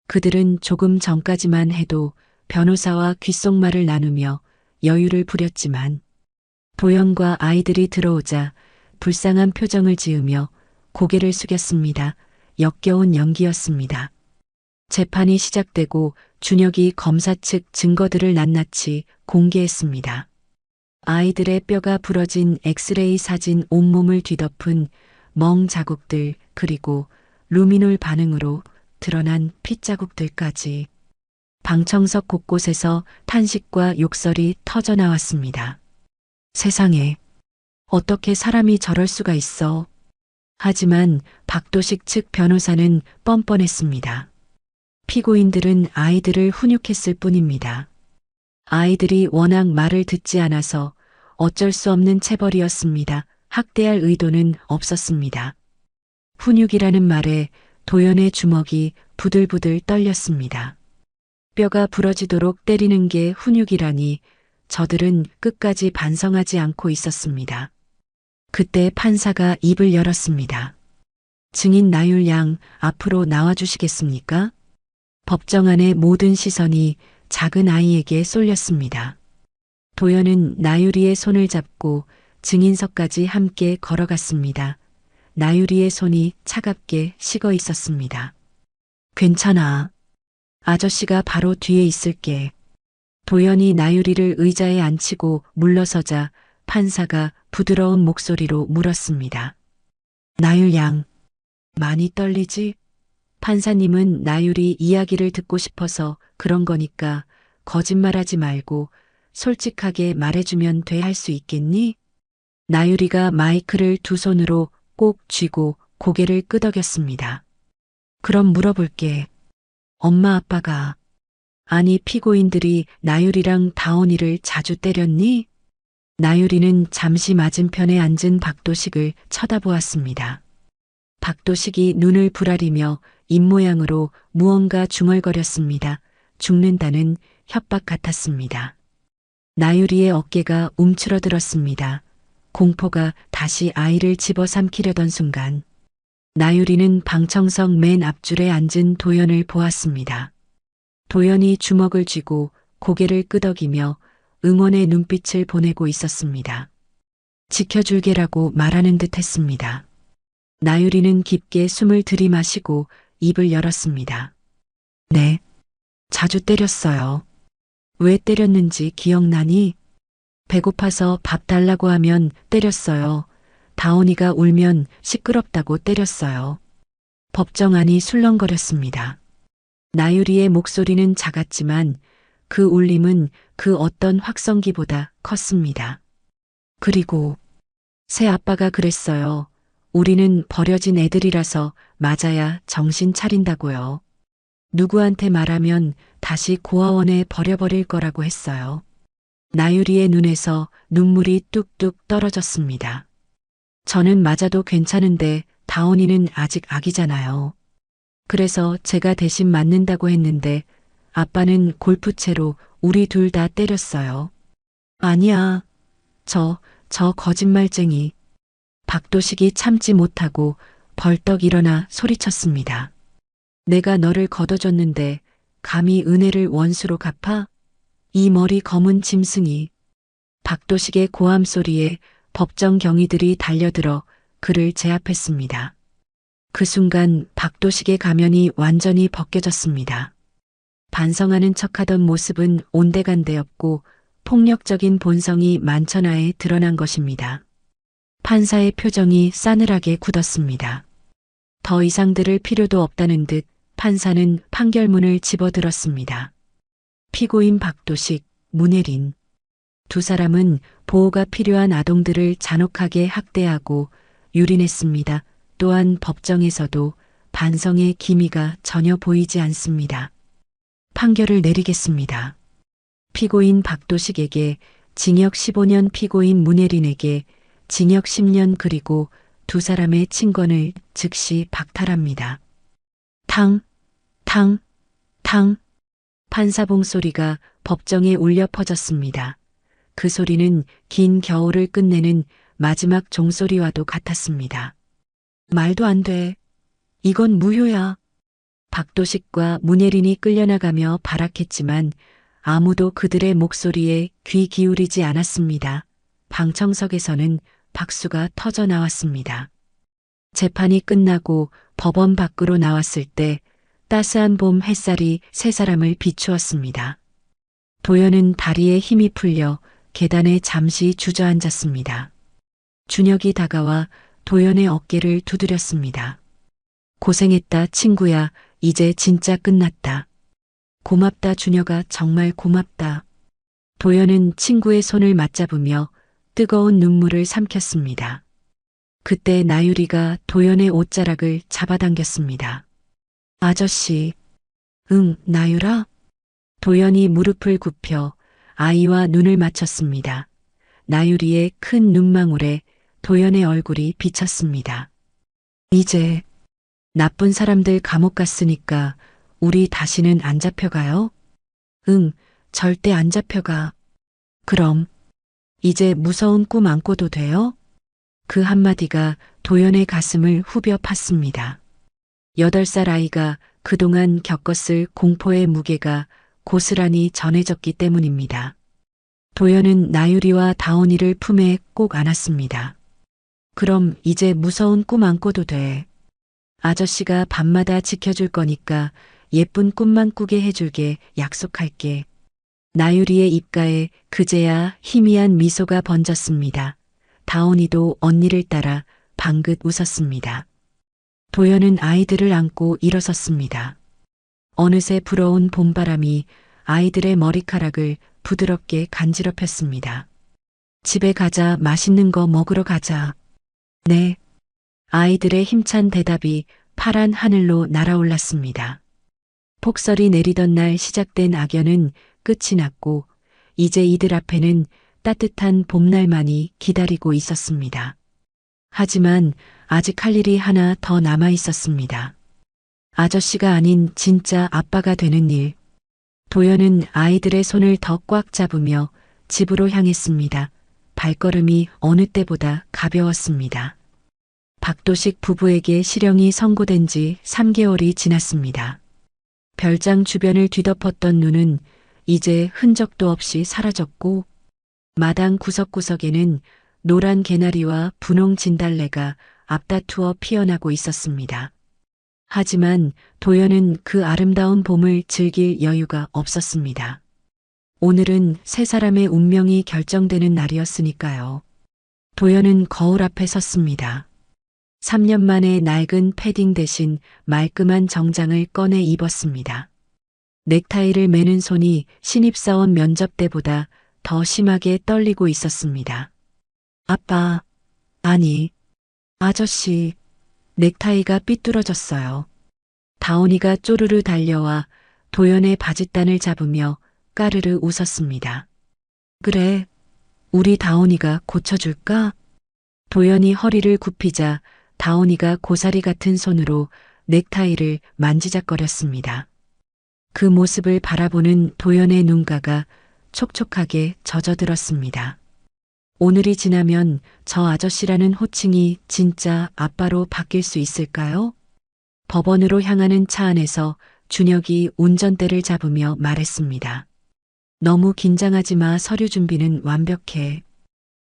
그들은 조금 전까지만 해도 변호사와 귓속말을 나누며 여유를 부렸지만 도연과 아이들이 들어오자 불쌍한 표정을 지으며 고개를 숙였습니다. 역겨운 연기였습니다. 재판이 시작되고 준혁이 검사 측 증거들을 낱낱이 공개했습니다. 아이들의 뼈가 부러진 엑스레이 사진, 온몸을 뒤덮은 멍 자국들, 그리고 루미놀 반응으로 드러난 핏자국들까지. 방청석 곳곳에서 탄식과 욕설이 터져 나왔습니다. 세상에, 어떻게 사람이 저럴 수가 있어. 하지만 박도식 측 변호사는 뻔뻔했습니다. 피고인들은 아이들을 훈육했을 뿐입니다. 아이들이 워낙 말을 듣지 않아서 어쩔 수 없는 체벌이었습니다. 학대할 의도는 없었습니다. 훈육이라는 말에 도연의 주먹이 부들부들 떨렸습니다. 뼈가 부러지도록 때리는 게 훈육이라니 저들은 끝까지 반성하지 않고 있었습니다. 그때 판사가 입을 열었습니다. 증인 나율 양, 앞으로 나와주시겠습니까? 법정 안의 모든 시선이 작은 아이에게 쏠렸습니다. 도연은 나유리의 손을 잡고 증인석까지 함께 걸어갔습니다. 나유리의 손이 차갑게 식어 있었습니다. 괜찮아. 아저씨가 바로 뒤에 있을게. 도연이 나유리를 의자에 앉히고 물러서자 판사가 부드러운 목소리로 물었습니다. 나율 양, 많이 떨리지? 판사님은 나율이 이야기를 듣고 싶어서 그런 거니까 거짓말하지 말고 솔직하게 말해주면 돼. 할 수 있겠니? 나율이가 마이크를 두 손으로 꼭 쥐고 고개를 끄덕였습니다. 그럼 물어볼게. 엄마 아빠가, 아니 피고인들이 나율이랑 다온이를 자주 때렸니? 나율이는 잠시 맞은편에 앉은 박도식을 쳐다보았습니다. 박도식이 눈을 부라리며 입모양으로 무언가 중얼거렸습니다. 죽는다는 협박 같았습니다. 나유리의 어깨가 움츠러들었습니다. 공포가 다시 아이를 집어삼키려던 순간 나유리는 방청석 맨 앞줄에 앉은 도연을 보았습니다. 도연이 주먹을 쥐고 고개를 끄덕이며 응원의 눈빛을 보내고 있었습니다. 지켜줄게라고 말하는 듯 했습니다. 나유리는 깊게 숨을 들이마시고 입을 열었습니다. 네, 자주 때렸어요. 왜 때렸는지 기억나니? 배고파서 밥 달라고 하면 때렸어요. 다온이가 울면 시끄럽다고 때렸어요. 법정 안이 술렁거렸습니다. 나유리의 목소리는 작았지만 그 울림은 그 어떤 확성기보다 컸습니다. 그리고 새 아빠가 그랬어요. 우리는 버려진 애들이라서 맞아야 정신 차린다고요. 누구한테 말하면 다시 고아원에 버려버릴 거라고 했어요. 나유리의 눈에서 눈물이 뚝뚝 떨어졌습니다. 저는 맞아도 괜찮은데 다온이는 아직 아기잖아요. 그래서 제가 대신 맞는다고 했는데 아빠는 골프채로 우리 둘 다 때렸어요. 아니야. 저 거짓말쟁이. 박도식이 참지 못하고 벌떡 일어나 소리쳤습니다. 내가 너를 거둬줬는데 감히 은혜를 원수로 갚아? 이 머리 검은 짐승이. 박도식의 고함 소리에 법정 경위들이 달려들어 그를 제압했습니다. 그 순간 박도식의 가면이 완전히 벗겨졌습니다. 반성하는 척하던 모습은 온데간데없고 폭력적인 본성이 만천하에 드러난 것입니다. 판사의 표정이 싸늘하게 굳었습니다. 더 이상 들을 필요도 없다는 듯 판사는 판결문을 집어들었습니다. 피고인 박도식, 문혜린. 두 사람은 보호가 필요한 아동들을 잔혹하게 학대하고 유린했습니다. 또한 법정에서도 반성의 기미가 전혀 보이지 않습니다. 판결을 내리겠습니다. 피고인 박도식에게 징역 15년, 피고인 문혜린에게 징역 10년, 그리고 두 사람의 친권을 즉시 박탈합니다. 탕, 탕, 탕. 판사봉 소리가 법정에 울려 퍼졌습니다. 그 소리는 긴 겨울을 끝내는 마지막 종소리와도 같았습니다. 말도 안 돼. 이건 무효야. 박도식과 문혜린이 끌려나가며 발악했지만 아무도 그들의 목소리에 귀 기울이지 않았습니다. 방청석에서는 박수가 터져 나왔습니다. 재판이 끝나고 법원 밖으로 나왔을 때 따스한 봄 햇살이 세 사람을 비추었습니다. 도연은 다리에 힘이 풀려 계단에 잠시 주저앉았습니다. 준혁이 다가와 도연의 어깨를 두드렸습니다. 고생했다, 친구야. 이제 진짜 끝났다. 고맙다, 준혁아. 정말 고맙다. 도연은 친구의 손을 맞잡으며 뜨거운 눈물을 삼켰습니다. 그때 나유리가 도연의 옷자락을 잡아당겼습니다. 아저씨. 응, 나유라? 도연이 무릎을 굽혀 아이와 눈을 맞췄습니다. 나유리의 큰 눈망울에 도연의 얼굴이 비쳤습니다. 이제 나쁜 사람들 감옥 갔으니까 우리 다시는 안 잡혀가요? 응, 절대 안 잡혀가. 그럼 이제 무서운 꿈 안 꿔도 돼요? 그 한마디가 도연의 가슴을 후벼 팠습니다. 8살 아이가 그동안 겪었을 공포의 무게가 고스란히 전해졌기 때문입니다. 도연은 나유리와 다온이를 품에 꼭 안았습니다. 그럼 이제 무서운 꿈 안 꿔도 돼. 아저씨가 밤마다 지켜줄 거니까 예쁜 꿈만 꾸게 해줄게. 약속할게. 나유리의 입가에 그제야 희미한 미소가 번졌습니다. 다온이도 언니를 따라 방긋 웃었습니다. 도연은 아이들을 안고 일어섰습니다. 어느새 불어온 봄바람이 아이들의 머리카락을 부드럽게 간지럽혔습니다. 집에 가자. 맛있는 거 먹으러 가자. 네. 아이들의 힘찬 대답이 파란 하늘로 날아올랐습니다. 폭설이 내리던 날 시작된 악연은 끝이 났고 이제 이들 앞에는 따뜻한 봄날만이 기다리고 있었습니다. 하지만 아직 할 일이 하나 더 남아 있었습니다. 아저씨가 아닌 진짜 아빠가 되는 일. 도연은 아이들의 손을 더 꽉 잡으며 집으로 향했습니다. 발걸음이 어느 때보다 가벼웠습니다. 박도식 부부에게 실형이 선고된 지 3개월이 지났습니다. 별장 주변을 뒤덮었던 눈은 이제 흔적도 없이 사라졌고 마당 구석구석에는 노란 개나리와 분홍 진달래가 앞다투어 피어나고 있었습니다. 하지만 도연은 그 아름다운 봄을 즐길 여유가 없었습니다. 오늘은 세 사람의 운명이 결정되는 날이었으니까요. 도연은 거울 앞에 섰습니다. 3년 만에 낡은 패딩 대신 말끔한 정장을 꺼내 입었습니다. 넥타이를 매는 손이 신입사원 면접 때보다 더 심하게 떨리고 있었습니다. 아빠, 아니, 아저씨, 넥타이가 삐뚤어졌어요. 다온이가 쪼르르 달려와 도연의 바짓단을 잡으며 까르르 웃었습니다. 그래, 우리 다온이가 고쳐줄까? 도연이 허리를 굽히자 다온이가 고사리 같은 손으로 넥타이를 만지작거렸습니다. 그 모습을 바라보는 도연의 눈가가 촉촉하게 젖어들었습니다. 오늘이 지나면 저 아저씨라는 호칭이 진짜 아빠로 바뀔 수 있을까요? 법원으로 향하는 차 안에서 준혁이 운전대를 잡으며 말했습니다. 너무 긴장하지 마. 서류 준비는 완벽해.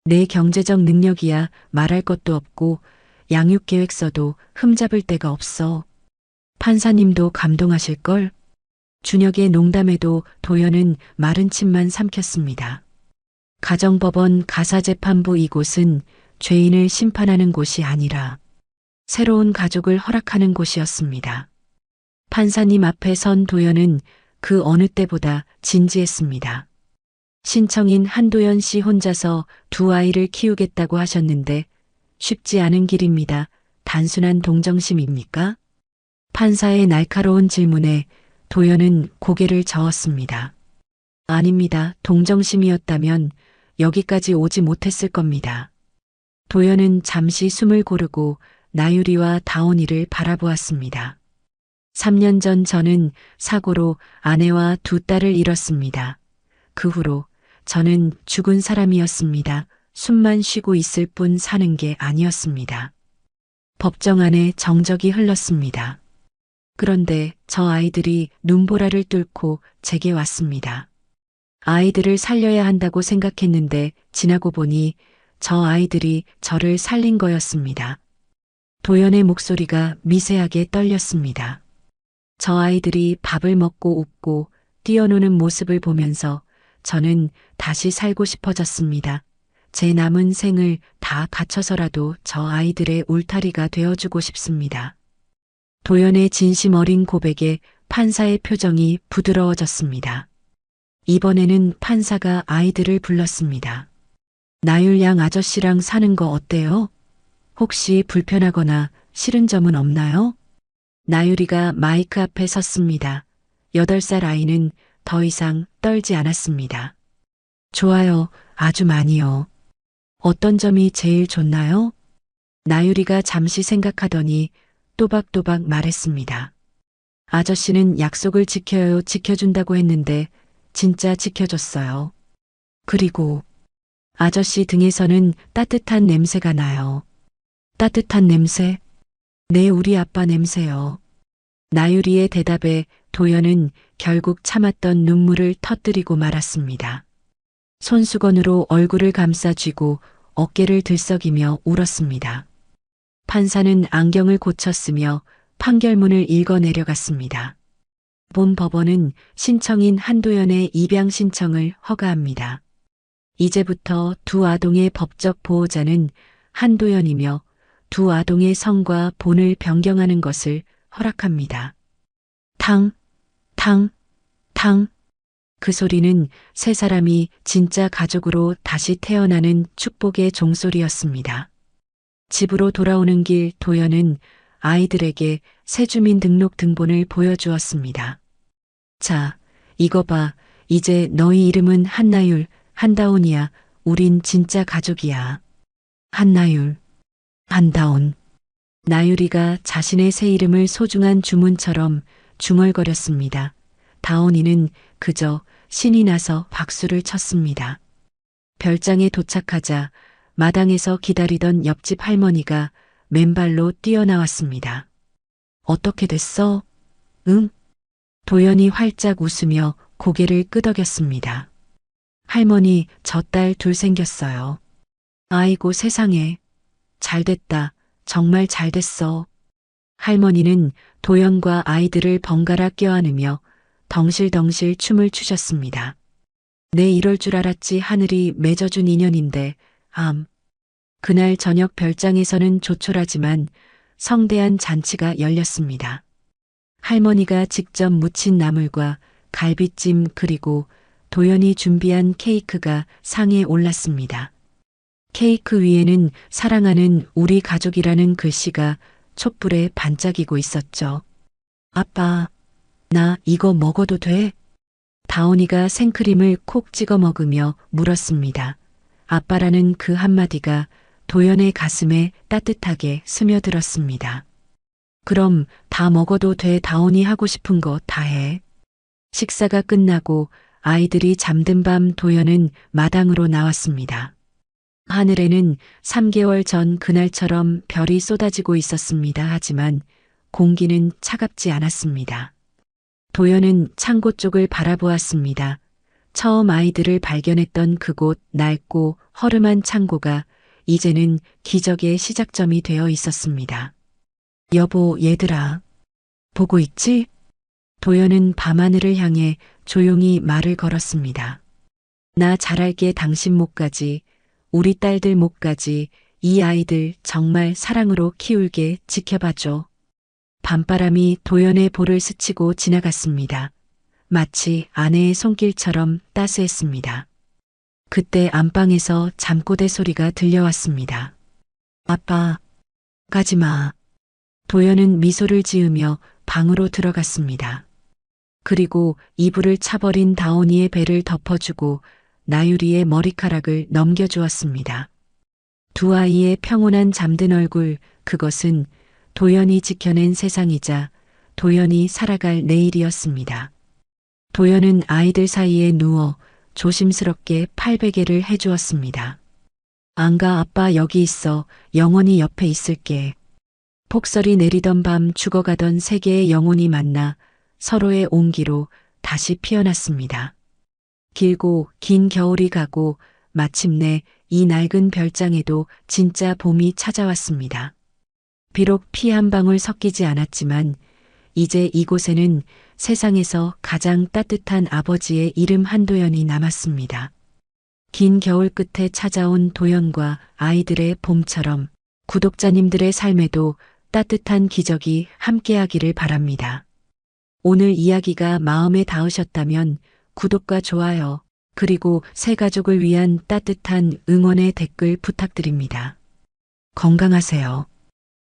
내 경제적 능력이야 말할 것도 없고 양육계획서도 흠잡을 데가 없어. 판사님도 감동하실걸? 준혁의 농담에도 도연은 마른 침만 삼켰습니다. 가정법원 가사재판부 이곳은 죄인을 심판하는 곳이 아니라 새로운 가족을 허락하는 곳이었습니다. 판사님 앞에 선 도연은 그 어느 때보다 진지했습니다. 신청인 한도연 씨 혼자서 두 아이를 키우겠다고 하셨는데 쉽지 않은 길입니다. 단순한 동정심입니까? 판사의 날카로운 질문에 도연은 고개를 저었습니다. 아닙니다. 동정심이었다면 여기까지 오지 못했을 겁니다. 도연은 잠시 숨을 고르고 나유리와 다온이를 바라보았습니다. 3년 전 저는 사고로 아내와 두 딸을 잃었습니다. 그 후로 저는 죽은 사람이었습니다. 숨만 쉬고 있을 뿐 사는 게 아니었습니다. 법정 안에 정적이 흘렀습니다. 그런데 저 아이들이 눈보라를 뚫고 제게 왔습니다. 아이들을 살려야 한다고 생각했는데 지나고 보니 저 아이들이 저를 살린 거였습니다. 도연의 목소리가 미세하게 떨렸습니다. 저 아이들이 밥을 먹고 웃고 뛰어노는 모습을 보면서 저는 다시 살고 싶어졌습니다. 제 남은 생을 다 바쳐서라도 저 아이들의 울타리가 되어주고 싶습니다. 도연의 진심 어린 고백에 판사의 표정이 부드러워졌습니다. 이번에는 판사가 아이들을 불렀습니다. 나율 양 아저씨랑 사는 거 어때요? 혹시 불편하거나 싫은 점은 없나요? 나율이가 마이크 앞에 섰습니다. 8살 아이는 더 이상 떨지 않았습니다. 좋아요, 아주 많이요. 어떤 점이 제일 좋나요? 나율이가 잠시 생각하더니 또박또박 말했습니다. 아저씨는 약속을 지켜요. 지켜준다고 했는데 진짜 지켜줬어요. 그리고 아저씨 등에서는 따뜻한 냄새가 나요. 따뜻한 냄새? 네, 우리 아빠 냄새요. 나유리의 대답에 도연은 결국 참았던 눈물을 터뜨리고 말았습니다. 손수건으로 얼굴을 감싸쥐고 어깨를 들썩이며 울었습니다. 판사는 안경을 고쳤으며 판결문을 읽어 내려갔습니다. 본 법원은 신청인 한도연의 입양 신청을 허가합니다. 이제부터 두 아동의 법적 보호자는 한도연이며 두 아동의 성과 본을 변경하는 것을 허락합니다. 탕, 탕, 탕. 그 소리는 세 사람이 진짜 가족으로 다시 태어나는 축복의 종소리였습니다. 집으로 돌아오는 길 도연은 아이들에게 새 주민등록등본을 보여주었습니다. 자, 이거 봐. 이제 너희 이름은 한나율, 한다온이야. 우린 진짜 가족이야. 한나율, 한다온. 나율이가 자신의 새 이름을 소중한 주문처럼 중얼거렸습니다. 다온이는 그저 신이 나서 박수를 쳤습니다. 별장에 도착하자 마당에서 기다리던 옆집 할머니가 맨발로 뛰어나왔습니다. 어떻게 됐어? 응? 도연이 활짝 웃으며 고개를 끄덕였습니다. 할머니, 저 딸 둘 생겼어요. 아이고 세상에. 잘됐다. 정말 잘됐어. 할머니는 도연과 아이들을 번갈아 껴안으며 덩실덩실 춤을 추셨습니다. 내 이럴 줄 알았지. 하늘이 맺어준 인연인데. 그날 저녁 별장에서는 조촐하지만 성대한 잔치가 열렸습니다. 할머니가 직접 무친 나물과 갈비찜 그리고 도연이 준비한 케이크가 상에 올랐습니다. 케이크 위에는 사랑하는 우리 가족이라는 글씨가 촛불에 반짝이고 있었죠. 아빠, 나 이거 먹어도 돼? 다온이가 생크림을 콕 찍어 먹으며 물었습니다. 아빠라는 그 한마디가 도연의 가슴에 따뜻하게 스며들었습니다. 그럼 다 먹어도 돼. 다온이 하고 싶은 거 다 해. 식사가 끝나고 아이들이 잠든 밤 도연은 마당으로 나왔습니다. 하늘에는 3개월 전 그날처럼 별이 쏟아지고 있었습니다. 하지만 공기는 차갑지 않았습니다. 도연은 창고 쪽을 바라보았습니다. 처음 아이들을 발견했던 그곳 낡고 허름한 창고가 이제는 기적의 시작점이 되어 있었습니다. 여보, 얘들아. 보고 있지? 도연은 밤하늘을 향해 조용히 말을 걸었습니다. 나 잘할게. 당신 목까지, 우리 딸들 목까지 이 아이들 정말 사랑으로 키울게. 지켜봐줘. 밤바람이 도연의 볼을 스치고 지나갔습니다. 마치 아내의 손길처럼 따스했습니다. 그때 안방에서 잠꼬대 소리가 들려왔습니다. 아빠, 가지마. 도연은 미소를 지으며 방으로 들어갔습니다. 그리고 이불을 차버린 다온이의 배를 덮어주고 나유리의 머리카락을 넘겨주었습니다. 두 아이의 평온한 잠든 얼굴, 그것은 도연이 지켜낸 세상이자 도연이 살아갈 내일이었습니다. 도연은 아이들 사이에 누워 조심스럽게 팔베개를 해주었습니다. 안 가. 아빠 여기 있어. 영원히 옆에 있을게. 폭설이 내리던 밤 죽어가던 세 개의 영혼이 만나 서로의 온기로 다시 피어났습니다. 길고 긴 겨울이 가고 마침내 이 낡은 별장에도 진짜 봄이 찾아왔습니다. 비록 피 한 방울 섞이지 않았지만 이제 이곳에는 세상에서 가장 따뜻한 아버지의 이름 한도연이 남았습니다. 긴 겨울 끝에 찾아온 도연과 아이들의 봄처럼 구독자님들의 삶에도 따뜻한 기적이 함께하기를 바랍니다. 오늘 이야기가 마음에 닿으셨다면 구독과 좋아요, 그리고 새 가족을 위한 따뜻한 응원의 댓글 부탁드립니다. 건강하세요.